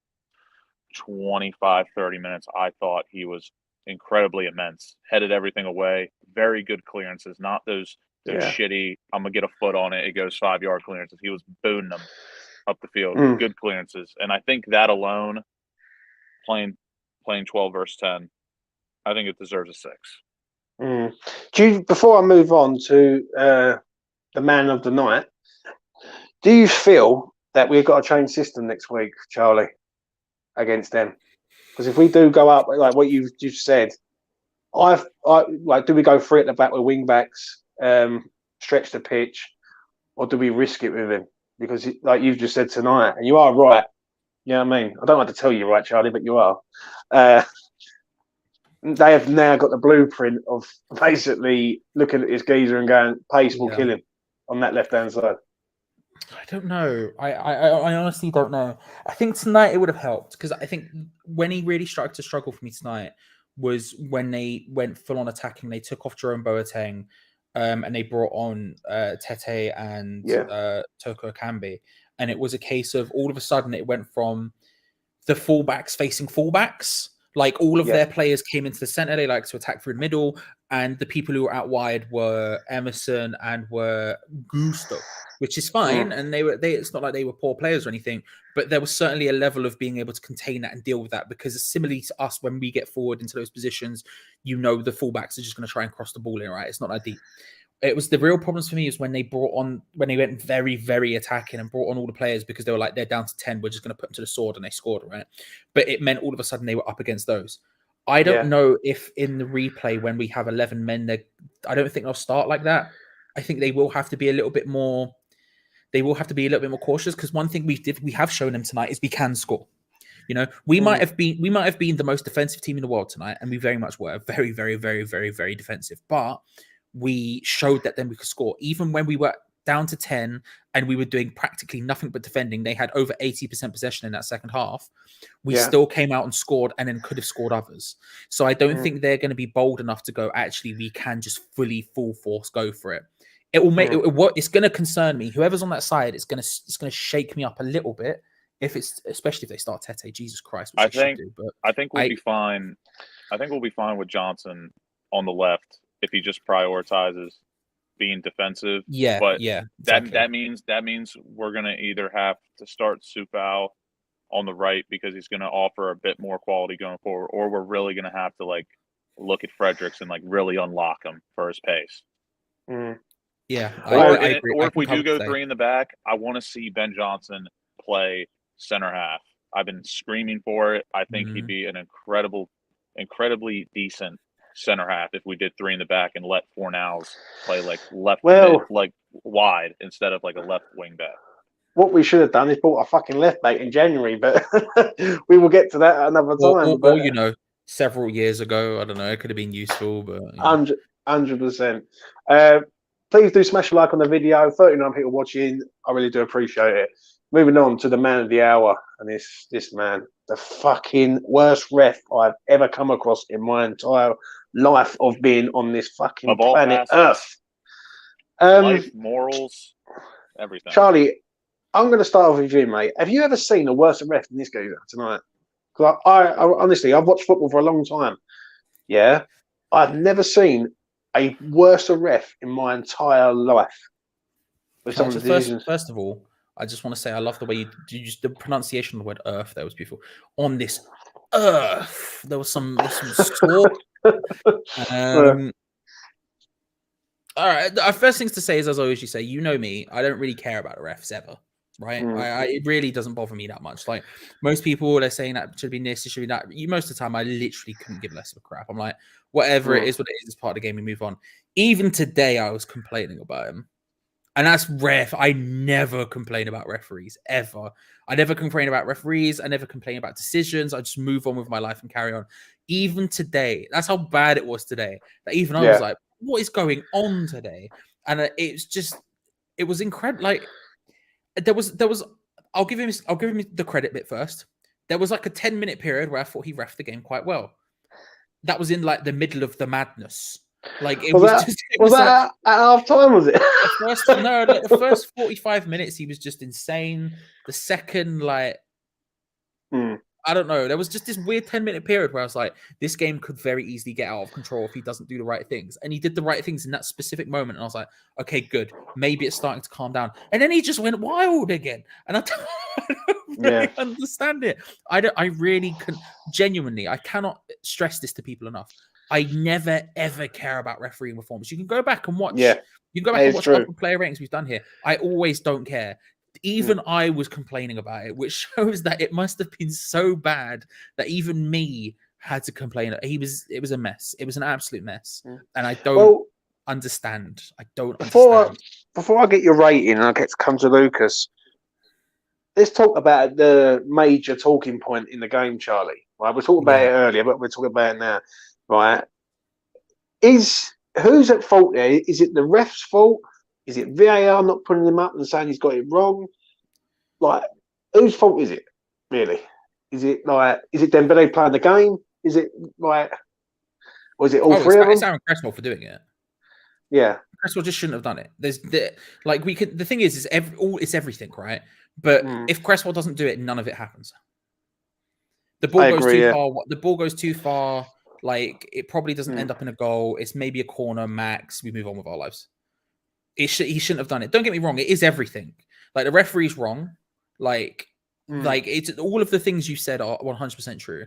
25, 30 minutes, I thought he was incredibly immense. Headed everything away. Very good clearances, not those shitty, I'm going to get a foot on it, it goes 5-yard clearances. He was booting them up the field. Good clearances. And I think that alone, playing 12 versus 10, I think it deserves a 6.
Before I move on to the man of the night, do you feel that we've got to change system next week, Charlie, against them? Because if we do go up, like what you've just said, I like, do we go free at the back with wing backs, stretch the pitch, or do we risk it with him? Because like you've just said tonight, and you are right. You know what I mean? I don't like to tell you right, Charlie, but you are. They have now got the blueprint of basically looking at this geezer and going, pace will kill him on that left-hand side.
I don't know. I honestly don't know. I think tonight it would have helped because I think when he really started to struggle for me tonight was when they went full-on attacking. They took off Jerome Boateng and they brought on Tete and Toko Akambi. And it was a case of all of a sudden it went from the fullbacks facing fullbacks. Like all of their players came into the center. They like to attack through the middle. And the people who were out wide were Emerson and were Gusto, which is fine. And it's not like they were poor players or anything, but there was certainly a level of being able to contain that and deal with that because similarly to us, when we get forward into those positions, you know, the fullbacks are just going to try and cross the ball in, right? It's not that deep. It was the real problems for me is when they went very, very attacking and brought on all the players because they were like, they're down to 10. We're just going to put them to the sword, and they scored, right? But it meant all of a sudden they were up against those. I don't know if in the replay when we have 11 men, I don't think they'll start like that. I think they will have to be a little bit more. They will have to be a little bit more cautious because one thing we have shown them tonight is we can score. You know, we might have been the most defensive team in the world tonight, and we very much were very, very, very, very, very defensive. But we showed that then we could score. Even when we were down to 10 and we were doing practically nothing but defending, they had over 80% possession in that second half. We still came out and scored and then could have scored others. So I don't think they're going to be bold enough to go, actually, we can just fully full force go for it. It will make it's going to concern me. Whoever's on that side, it's going to shake me up a little bit. Especially if they start Tete, Jesus Christ, which they should do. But
I think we'll be fine. I think we'll be fine with Johnson on the left if he just prioritizes being defensive. That means we're gonna either have to start Supau on the right because he's gonna offer a bit more quality going forward, or we're really gonna have to like look at Fredericks and like really unlock him for his pace.
Yeah,
or if we do go 3 in the back, I want to see Ben Johnson play center half. I've been screaming for it. I think he'd be an incredibly decent center half if we did 3 in the back and let Fornals play like left mid, like wide instead of like a left wing back.
What we should have done is bought a fucking left back in January, but we will get to that at another time.
Or you know, several years ago, I don't know, it could have been useful, but
100%. Please do smash a like on the video. 39 people watching. I really do appreciate it. Moving on to the man of the hour, and this man, the fucking worst ref I've ever come across in my entire life of being on this fucking planet Earth.
Life, morals, everything.
Charlie, I'm going to start off with you, mate. Have you ever seen a worse ref than this guy tonight? Because I honestly, I've watched football for a long time. Yeah, I've never seen a worse ref in my entire life.
First of all, I just want to say I love the way you use the pronunciation of the word earth. That was beautiful. On this earth, there was some sort. All right. Our first things to say is, as I always say, you know me, I don't really care about the refs ever. Right? It really doesn't bother me that much. Like most people, they're saying that should be this, it should be that. Most of the time, I literally couldn't give less of a crap. I'm like, whatever it is, what it is part of the game. We move on. Even today, I was complaining about him. And that's ref. I never complain about referees, ever. I never complain about referees. I never complain about decisions. I just move on with my life and carry on. Even today, that's how bad it was today. That even I was like, what is going on today? And it was incredible. Like, there was. I'll give him the credit bit first. There was like a 10-minute period where I thought he reffed the game quite well. That was in like the middle of the madness. Like it was
that at half time, was it?
The first 45 minutes he was just insane. The second, like I don't know, there was just this weird 10-minute period where I was like, this game could very easily get out of control if he doesn't do the right things. And he did the right things in that specific moment. And I was like, okay, good. Maybe it's starting to calm down. And then he just went wild again. And I don't really understand it. I really can genuinely, I cannot stress this to people enough. I never ever care about refereeing reforms. You can go back and watch. Yeah, you can go back and watch other player ratings we've done here. I always don't care. Even I was complaining about it, which shows that it must have been so bad that even me had to complain. It was a mess. It was an absolute mess, and I don't understand. I don't understand.
Before I get your rating and I get to come to Lucas, let's talk about the major talking point in the game, Charlie. Right, we talked about it earlier, but we're talking about it now. Right, who's at fault there? Is it the ref's fault? Is it VAR not putting him up and saying he's got it wrong? Like, whose fault is it, really? Is it Dembele playing the game? Is it like, or is it all three of them?
It's Aaron Cresswell for doing it.
Yeah.
Cresswell just shouldn't have done it. The thing is it's everything, right? But if Cresswell doesn't do it, none of it happens. The ball goes too far. Like, it probably doesn't end up in a goal. It's maybe a corner max. We move on with our lives. He shouldn't have done it. Don't get me wrong. It is everything. Like, the referee's wrong. Like it's all of the things you said are 100% true.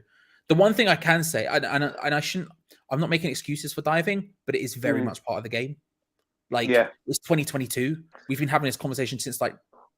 The one thing I can say, and I shouldn't, I'm not making excuses for diving, but it is very much part of the game. Like,
Yeah.
it's 2022. We've been having this conversation since like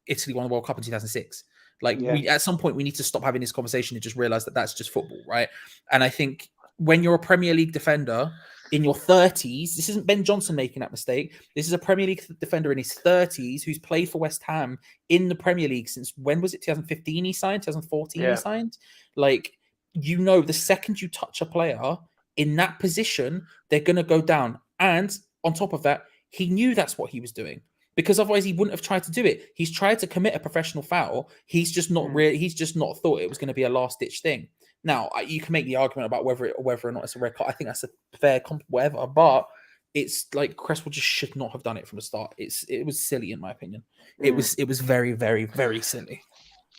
Italy won the World Cup in 2006. Like,
Yeah.
we at some point we need to stop having this conversation and just realize that that's just football, right? And I think when you're a Premier League defender in your 30s, this isn't Ben Johnson making that mistake. This is a Premier League defender in his 30s who's played for West Ham in the Premier League since, when was it? 2015 he signed? 2014
Yeah.
he signed? Like, you know, the second you touch a player in that position, they're going to go down. And on top of that, he knew that's what he was doing, because otherwise he wouldn't have tried to do it. He's tried to commit a professional foul. He's just not really. He's just not thought it was going to be a last ditch thing. Now you can make the argument about whether or not it's a red card. I think that's a fair whatever, but it's like Cresswell just should not have done it from the start. It was silly in my opinion. It was very, very, very silly.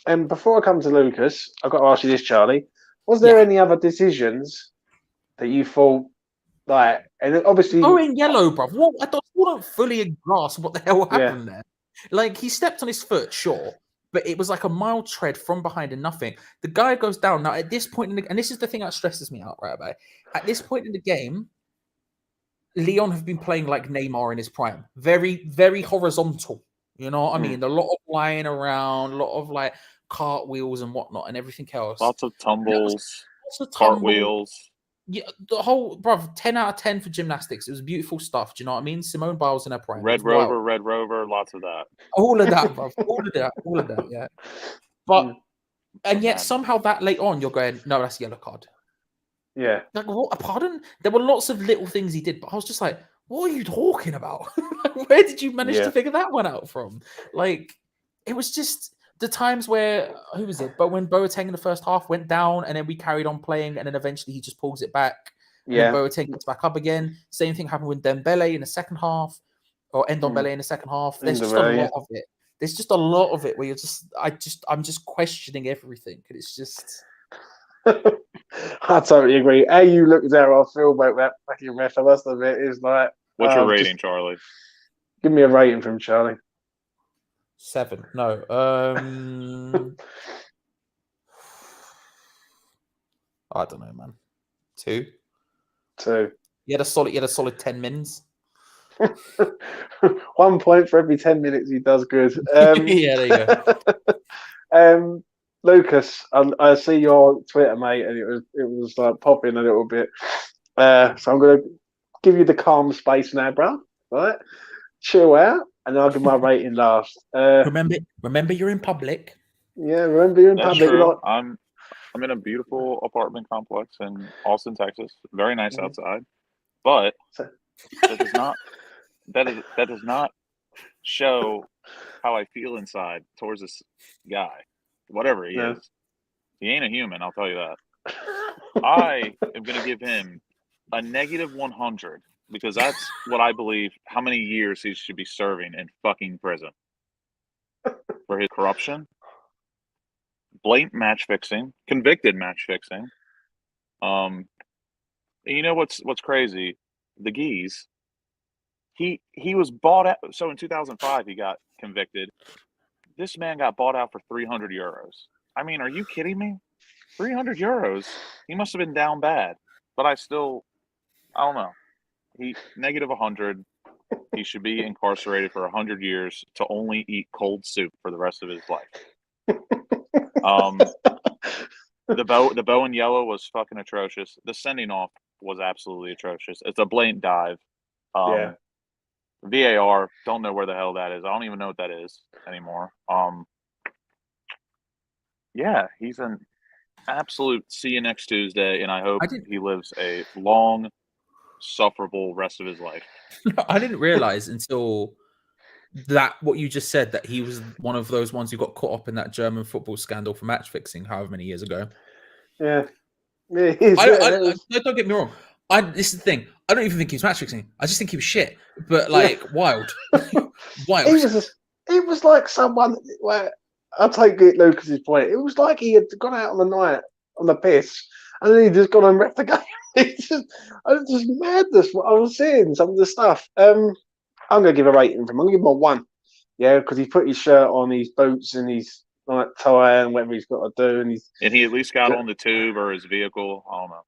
And before I come to Lucas, I've got to ask you this, Charlie. Was there any other decisions that you thought, like, and obviously...
Oh, in yellow, bro. What? I don't fully grasp what the hell happened there. Like, he stepped on his foot, sure, but it was like a mild tread from behind and nothing. The guy goes down. Now, at this point, and this is the thing that stresses me out, right, about at this point in the game, Lyon have been playing like Neymar in his prime. Very, very horizontal. You know what I mean? A lot of lying around, a lot of like cartwheels and whatnot and everything else.
Lots of tumbles, cartwheels.
Yeah, the whole, bro, 10 out of 10 for gymnastics. It was beautiful stuff. Do you know what I mean? Simone Biles in her prime.
Red Rover, lots of that.
All of that, bro. All of that, yeah. But, and yet somehow that late on, you're going, no, that's a yellow card.
Yeah.
Like, what? Pardon? There were lots of little things he did, but I was just like, what are you talking about? Where did you manage to figure that one out from? Like, it was just the times where, who was it? But when Boateng in the first half went down and then we carried on playing and then eventually he just pulls it back. And then Boateng gets back up again. Same thing happened with Dembele in the second half, or Ndombele in the second half. There's just a lot of it. There's just a lot of it where I'm just questioning everything. And it's just...
I totally agree. How you looked at I feel about that fucking ref, I must admit, is like...
What's your rating, Charlie?
Give me a rating from Charlie.
7. No. I don't know, man. 2. You had a solid 10 mins.
1 point for every 10 minutes he does good.
Yeah, there you
go. Lucas, I see your Twitter, mate, and it was like popping a little bit. So I'm going to give you the calm space now, bro. Right? Chill out, and I'll give my rating last.
Remember, you're in public.
Yeah, remember you're in
That's
public.
True. I'm in a beautiful apartment complex in Austin, Texas. Very nice outside, but that does not show how I feel inside towards this guy. Whatever he is, he ain't a human. I'll tell you that. I am going to give him a negative 100 because that's what I believe how many years he should be serving in fucking prison for his corruption, blatant match fixing, convicted match fixing. You know what's crazy? The Geese. He was bought out. So in 2005, he got convicted. This man got bought out for 300 euros. I mean, are you kidding me? 300 euros? He must have been down bad. But I don't know. He negative 100. He should be incarcerated for 100 years to only eat cold soup for the rest of his life. The bow and yellow was fucking atrocious. The sending off was absolutely atrocious. It's a blatant dive. VAR, don't know where the hell that is. I don't even know what that is anymore. Yeah, he's an absolute see you next Tuesday, and I hope he lives a long, sufferable rest of his life.
I didn't realize until what you just said, that he was one of those ones who got caught up in that German football scandal for match fixing however many years ago.
Yeah.
Don't get me wrong. This is the thing. I don't even think he was match fixing. I just think he was shit. But wild. Wild.
It was like someone where I'll take Lucas's point. It was like he had gone out on the night on the piss and then he just gone and ref the game. It's just madness what I was seeing, some of the stuff. I'm gonna give a rating for him. I'm gonna give him a 1. Yeah, because he put his shirt on, his boots and his tie and whatever he's got to do, and he
at least got on the tube or his vehicle. I don't know.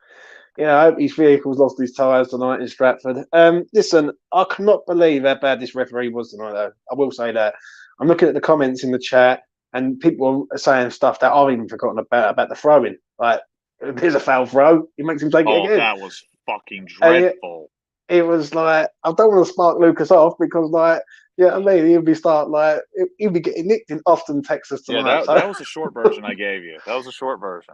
Yeah, I hope his vehicle's lost his tyres tonight in Stratford. Listen, I cannot believe how bad this referee was tonight, though. I will say that. I'm looking at the comments in the chat, and people are saying stuff that I've even forgotten about the throwing. Like, there's a foul throw. He makes him take it
Oh,
again.
that was fucking
And
dreadful.
it was like, I don't want to spark Lucas off because, like, yeah, I mean, he'll be getting nicked in Austin, Texas
Yeah,
tonight.
that was a short version I gave you. That was a short version.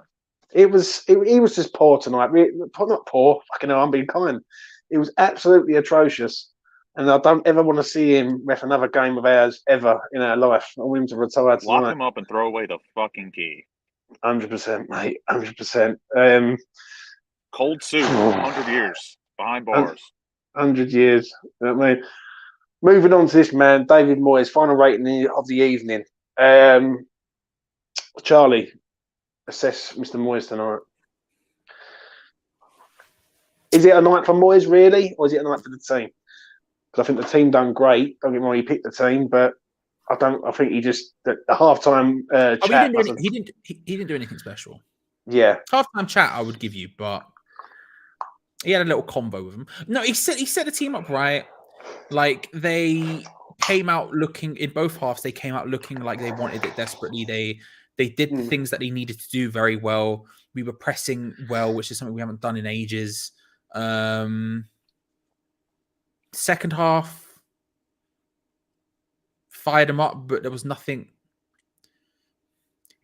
He was just poor tonight. Not poor. Fucking hell, I'm being kind. It was absolutely atrocious, and I don't ever want to see him ref another game of ours ever in our life. I want him to retire tonight.
Lock him up and throw away the fucking key.
100%, mate. 100%.
Cold soup, 100 years behind bars.
100 years. You know what I mean? Moving on to this man, David Moyes, final rating of the evening. Charlie, assess Mr. Moyes tonight. Is it a night for Moyes, really, or is it a night for the team? Because I think the team done great. Don't get me wrong, he picked the team, but I think he just the halftime chat.
He didn't do anything special.
Yeah,
Halftime chat I would give you, but he had a little convo with him. No, he set the team up right. Like they came out looking in both halves. They came out looking like they wanted it desperately. They did the things that they needed to do very well. We were pressing well, which is something we haven't done in ages. Second half fired them up, but there was nothing.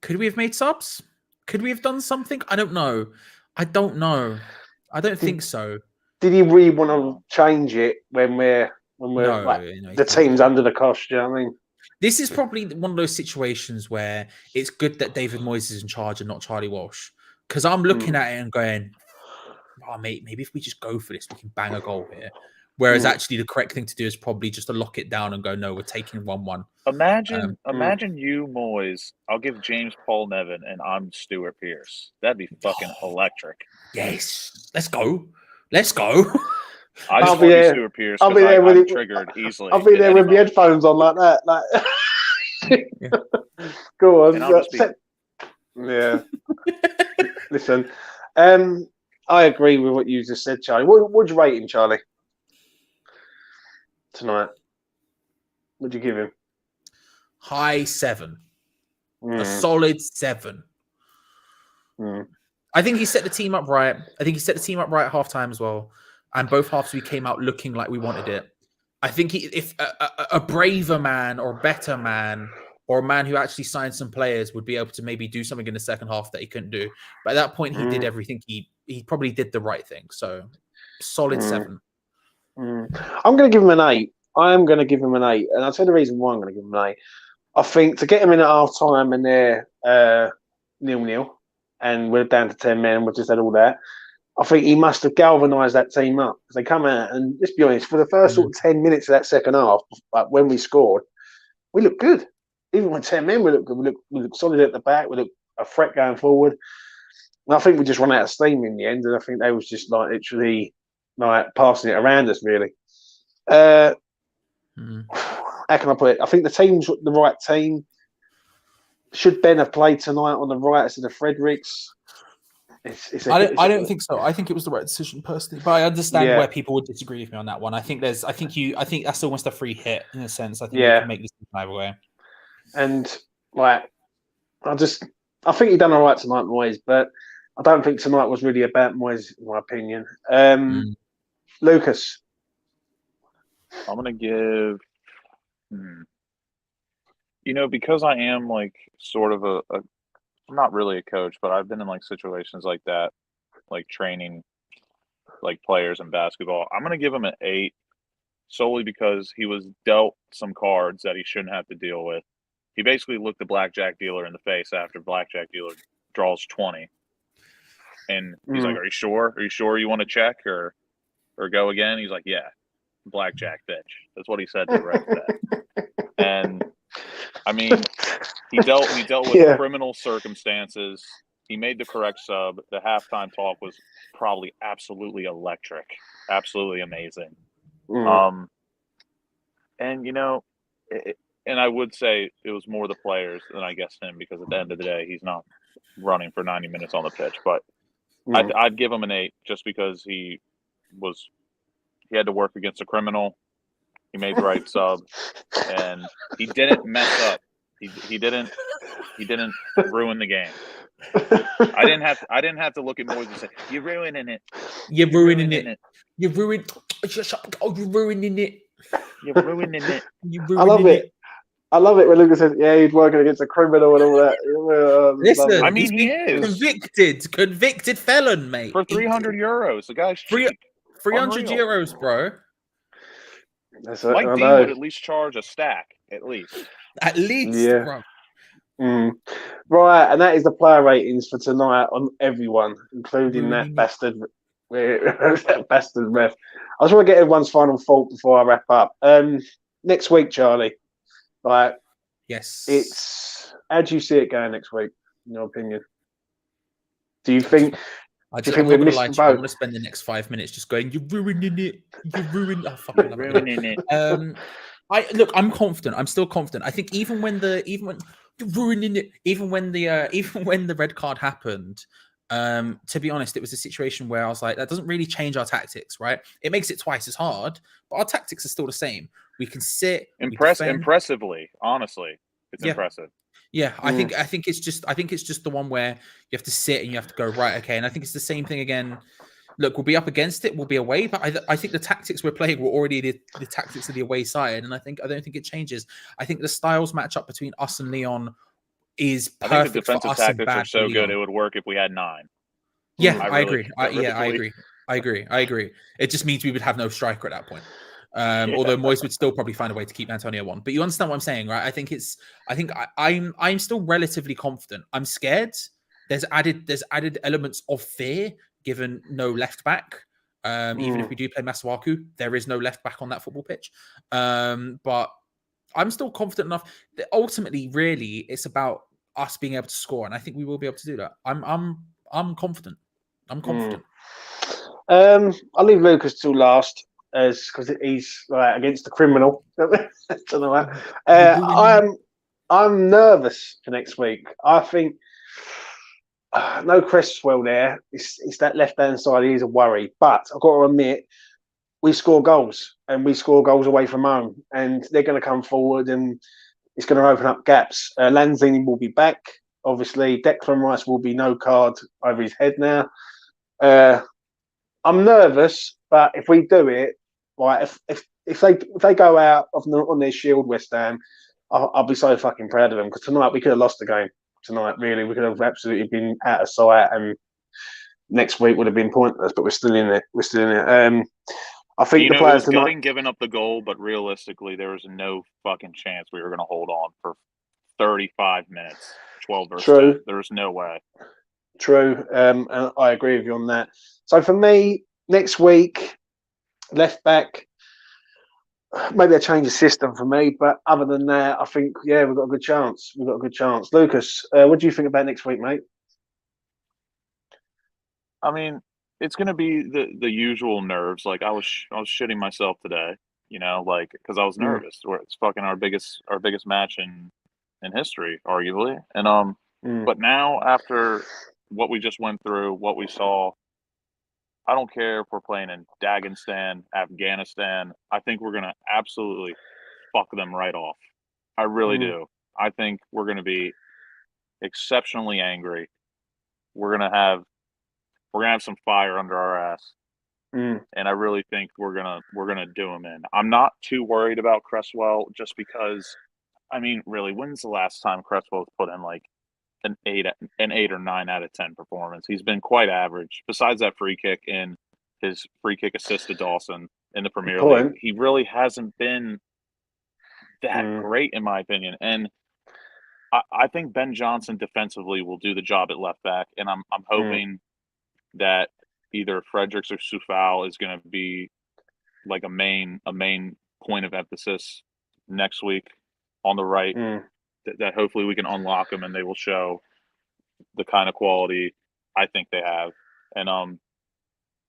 Could we have made subs? Could we have done something? I don't know. I don't think so.
Did he really want to change it when we're
No,
the team's under the cosh? Do you know what I mean?
This is probably one of those situations where it's good that David Moyes is in charge and not Charlie Walsh. Because I'm looking at it and going, oh, mate, maybe if we just go for this, we can bang a goal here. Whereas actually the correct thing to do is probably just to lock it down and go, no, we're taking 1-1.
Imagine you, Moyes. I'll give James Paul Nevin and I'm Stuart Pearce. That'd be fucking electric.
Yes. Let's go. Let's go.
I just want you Stuart Pearce because I'm triggered easily.
I'll be there with my headphones on like that. Like, go on. Yeah. Listen, I agree with what you just said, Charlie. What would you rate him, Charlie, tonight? What'd you give him?
High 7. A solid 7. I think he set the team up right. I think he set the team up right at halftime as well. And both halves we came out looking like we wanted it. I think if a braver man or a better man or a man who actually signed some players would be able to maybe do something in the second half that he couldn't do. But at that point, he did everything. He probably did the right thing. So, solid 7.
I'm going to give him an 8. I am going to give him an 8. And I'll tell you the reason why I'm going to give him an 8. I think to get him in at half time and they're 0-0 and we're down to 10 men, we've just had all that. I think he must have galvanised that team up because they come out and let's be honest, for the first sort of 10 minutes of that second half, like when we scored, we looked good. Even with 10 men, we looked good. We looked solid at the back. We looked a threat going forward. And I think we just ran out of steam in the end, and I think they was just like literally like passing it around us really. How can I put it? I think the team's the right team. Should Ben have played tonight on the right instead of Fredericks?
I don't think so. I think it was the right decision personally, but I understand where people would disagree with me on that one. I think that's almost a free hit in a sense. I think you can make this either way. And
like, I think he done all right tonight, Moyes, but I don't think tonight was really about Moyes, in my opinion. Lucas,
I'm gonna give. Because I am like sort of I'm not really a coach, but I've been in like situations like that, like training like players in basketball. I'm going to give him an 8 solely because he was dealt some cards that he shouldn't have to deal with. He basically looked the blackjack dealer in the face after blackjack dealer draws 20. And he's like, are you sure? Are you sure you want to check or go again? He's like, yeah, blackjack bitch. That's what he said to right that. And I mean, he dealt with criminal circumstances. He made the correct sub. The halftime talk was probably absolutely electric, absolutely amazing. And and I would say it was more the players than I guess him because at the end of the day, he's not running for 90 minutes on the pitch. But I'd give him an 8 just because he had to work against a criminal. He made the right sub, and he didn't mess up. He didn't ruin the game. I didn't have to look at Moyes and say, "You're ruining it.
You're ruining it. You're ruining. Oh, you're ruining it.
You're ruining it."
You're
I love
ruining
it. I love it when Lucas says, "Yeah, he's working against a criminal and all that."
Listen,
I mean,
he's
he is
convicted felon, mate.
For 300 euros, the guy's cheap.
300
Unreal.
euros, bro.
Mike D would at least charge a stack, at least.
At least,
Yeah.
bro.
Right, and that is the player ratings for tonight on everyone, including that bastard ref. I just want to get everyone's final thought before I wrap up. Next week, Charlie. Like,
yes.
How do you see it going next week? In your opinion, do you think?
I'm not gonna lie to you. I'm gonna spend the next 5 minutes just going, "You're ruining it. You're ruining." Oh, fucking love
ruining it.
I'm confident. I'm still confident. I think even when you're ruining it, even when the red card happened, to be honest, it was a situation where I was like, that doesn't really change our tactics, right? It makes it twice as hard, but our tactics are still the same. We can sit
impressively, honestly. It's impressive.
Yeah, I think it's just the one where you have to sit and you have to go, right, okay. And I think it's the same thing again. Look, we'll be up against it, we'll be away, but I think the tactics we're playing were already the tactics of the away side, and I don't think it changes. I think the styles match up between us and Lyon is perfect.
I think the defensive
for us
tactics
and bad
are so
for
good it would work if we had 9.
Yeah, I agree. I agree. It just means we would have no striker at that point. Although Moyes would still probably find a way to keep Antonio on. But you understand what I'm saying, right? I'm still relatively confident. I'm scared. There's added elements of fear given no left back. Even if we do play Masuaku, there is no left back on that football pitch. But I'm still confident enough that ultimately, really, it's about us being able to score, and I think we will be able to do that. I'm confident. I'm confident.
I'll leave Lucas till last, because he's against the criminal tonight. I'm nervous for next week. I think no Cresswell there. It's that left hand side. He is a worry, but I've got to admit, we score goals and we score goals away from home, and they're going to come forward and it's going to open up gaps. Lanzini will be back. Obviously, Declan Rice will be no card over his head now. I'm nervous, but if we do it, right, if they go out on their shield, West Ham, I'll be so fucking proud of them, because tonight we could have lost the game. Tonight, really, we could have absolutely been out of sight, and next week would have been pointless. But we're still in it. I think the players
it was gutting giving up the goal, but realistically, there was no fucking chance we were going to hold on for 35 minutes, 12 versus 10. There was no way.
True, and I agree with you on that. So for me, next week, left back, maybe I change the system for me, but other than that, I think, we've got a good chance. Lucas, what do you think about next week, mate?
I mean, it's going to be the usual nerves. Like I was shitting myself today, because I was nervous. It's fucking our biggest match in history, arguably. And but now after what we just went through, what we saw, I don't care if we're playing in Dagestan, Afghanistan. I think we're going to absolutely fuck them right off. I really do. I think we're going to be exceptionally angry. We're going to have some fire under our ass. And I really think we're gonna do them in. I'm not too worried about Cresswell, just because, I mean, really, when's the last time Cresswell's put in like an 8 or 9 out of 10 performance? He's been quite average. Besides that free kick and his free kick assist to Dawson in the Premier League, he really hasn't been that great, in my opinion. And I think Ben Johnson defensively will do the job at left back, and I'm hoping that either Fredericks or Soufal is going to be like a main point of emphasis next week on the right. That hopefully we can unlock them and they will show the kind of quality I think they have. And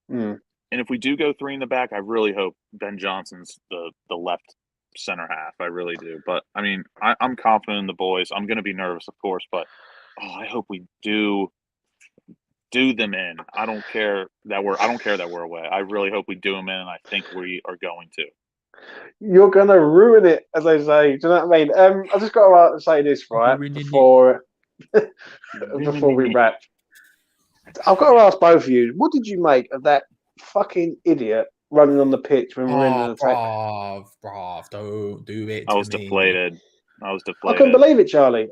and if we do go 3 in the back, I really hope Ben Johnson's the left center half. I really do. But I mean, I'm confident in the boys. I'm going to be nervous, of course, but I hope we do do them in. I don't care that we're away. I really hope we do them in, and I think we are going to.
You're gonna ruin it, as they say. Do you know what I mean? I just got to say this right before we wrap. I've got to ask both of you: what did you make of that fucking idiot running on the pitch when we were in an attack?
Brav, don't do it.
I was deflated.
I couldn't believe it, Charlie.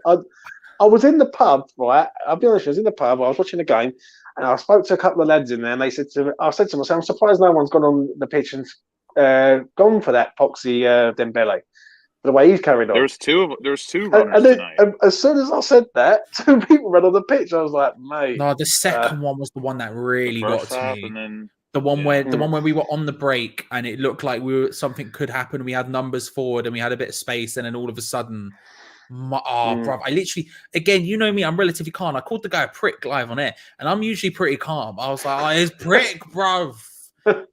I was in the pub, right? I'll be honest, I was in the pub. I was watching the game, and I spoke to a couple of lads in there, and they said to me, I said to myself, I'm surprised no one's gone on the pitch and gone for that Poxy Dembele. The way he's carried on.
There's two runners tonight.
As soon as I said that, 2 people ran on the pitch. I was like, mate.
No, the second one was the one that really got to me.
And then,
the one where we were on the break and it looked like something could happen. We had numbers forward and we had a bit of space, and then all of a sudden, bruv, I literally, again, you know me, I'm relatively calm. I called the guy a prick live on air, and I'm usually pretty calm. I was like, it's prick, bruv.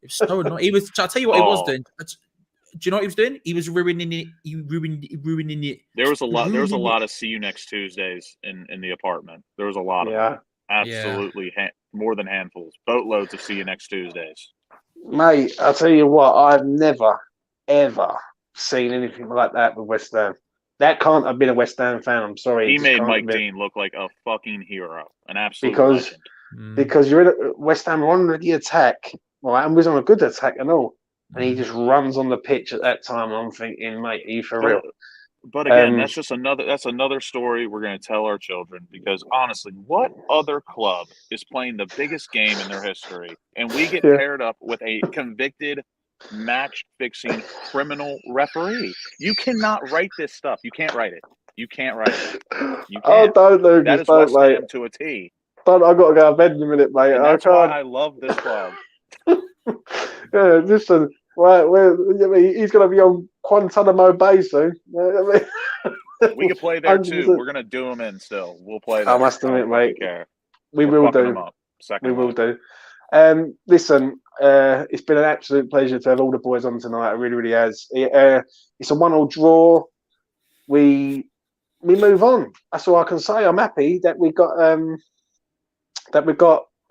It's so annoying. I'll tell you what he was doing. Do you know what he was doing? He was ruining it. Ruining it.
There was a lot of see you next Tuesdays in the apartment. There was a lot of them. Absolutely more than handfuls. Boatloads of see you next Tuesdays.
Mate, I'll tell you what, I've never, ever seen anything like that with West Ham. That can't have been a West Ham fan. I'm sorry.
He made Mike Dean look like a fucking hero. An absolute legend.
Because you're in West Ham on the attack, right? And was on a good attack and all. And he just runs on the pitch at that time. I'm thinking, mate, are you for real?
But again, that's another story we're going to tell our children, because honestly, what other club is playing the biggest game in their history and we get paired up with a convicted match-fixing criminal referee? You cannot write this stuff. You can't write it. You can't write it. You can't.
Oh, don't, Lucas.
That is
don't,
West Ham to a T.
Don't, I've got to go to bed in a minute, mate.
And that's why I love this club.
Yeah, listen. Right, he's going to be on Guantanamo Bay soon.
We can play there 100%. Too. We're going to do them in still. We'll play there.
I must admit, mate. We will do. We will do. Listen, it's been an absolute pleasure to have all the boys on tonight. It really, really has. It's a 1-1 draw. We move on. That's all I can say. I'm happy that we got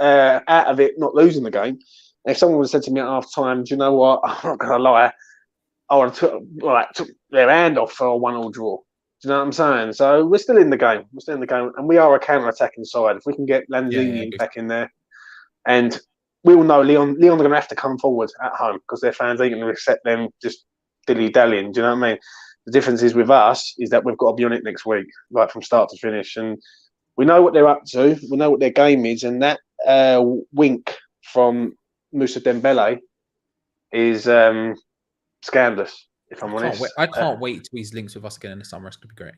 out of it, not losing the game. If someone would have said to me at half time, do you know what? I'm not going to lie. I would have took their hand off for a 1-1 draw. Do you know what I'm saying? So we're still in the game. And we are a counter-attacking side. If we can get Lanzini back in there, and we all know Lyon are going to have to come forward at home because their fans ain't going to accept them just dilly-dallying. Do you know what I mean? The difference is with us is that we've got to be on it next week, right from start to finish. And we know what they're up to. We know what their game is. And that wink from Moussa Dembele is scandalous, if I'm honest.
I can't wait till he's linked with us again in the summer. It's going to be great.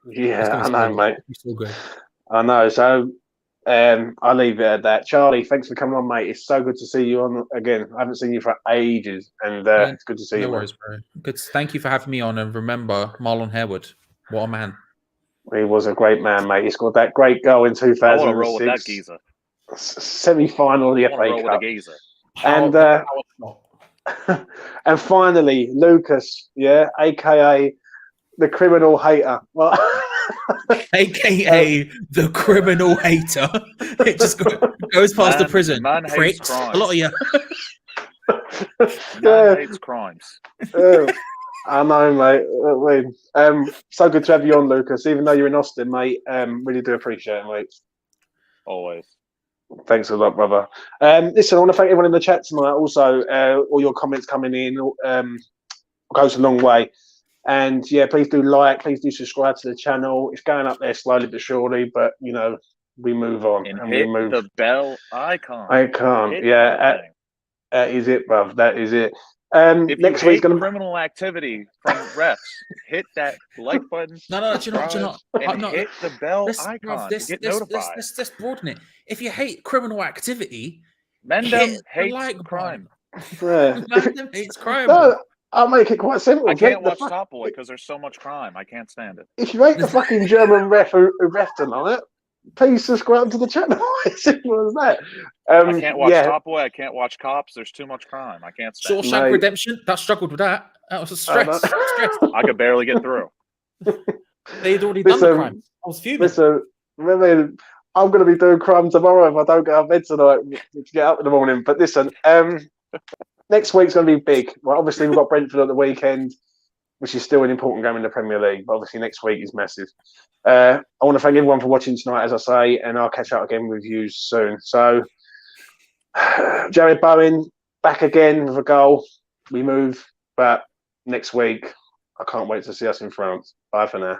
Yeah, I know, mate.
It's all good.
I know. So I'll leave it at that. Charlie, thanks for coming on, mate. It's so good to see you on again. I haven't seen you for ages, and it's good to see you.
No worries, bro. Good. Thank you for having me on. And remember, Marlon Harewood, what a man.
He was a great man, mate. He scored that great goal in 2006.
I want to roll with that geezer.
Semi-final of the FA Cup.
And
and finally, Lucas, aka the criminal hater. Well,
aka the criminal hater. It just goes past the prison.
Man hates crimes.
A lot of you.
Man hates crimes.
I know, mate. So good to have you on, Lucas. Even though you're in Austin, mate. Really do appreciate it, mate.
Always.
Thanks a lot, brother. Listen, I want to thank everyone in the chat tonight. Also, all your comments coming in goes a long way. And please do like, please do subscribe to the channel. It's going up there slowly but surely, but we move on
and hit
we move.
The bell icon.
That is it, bruv. That is it.
If
next
you hate
week's
criminal activity from refs, hit that like button.
No, do you know?
Hit the bell icon to get notified.
Let's broaden it. If you hate criminal activity,
Mendham hates
like
crime.
Mendham hates crime.
No, I'll make it quite simple.
I can't watch Top Boy because there's so much crime. I can't stand it.
If you hate the fucking German ref who refed on it, please subscribe to the channel. It's simple as that.
I can't watch Top Boy. I can't watch Cops. There's too much crime. I can't stand it.
Shawshank Redemption. That struggled with that. That was a stress.
I could barely get through.
They'd already done the crime. I was fuming.
Listen, I'm going to be doing crime tomorrow if I don't get out of bed tonight to get up in the morning. But listen, next week's going to be big. Well, obviously, we've got Brentford at the weekend, which is still an important game in the Premier League. But obviously, next week is massive. I want to thank everyone for watching tonight, as I say, and I'll catch up again with you soon. So, Jarrod Bowen back again with a goal. We move, but next week, I can't wait to see us in France. Bye for now.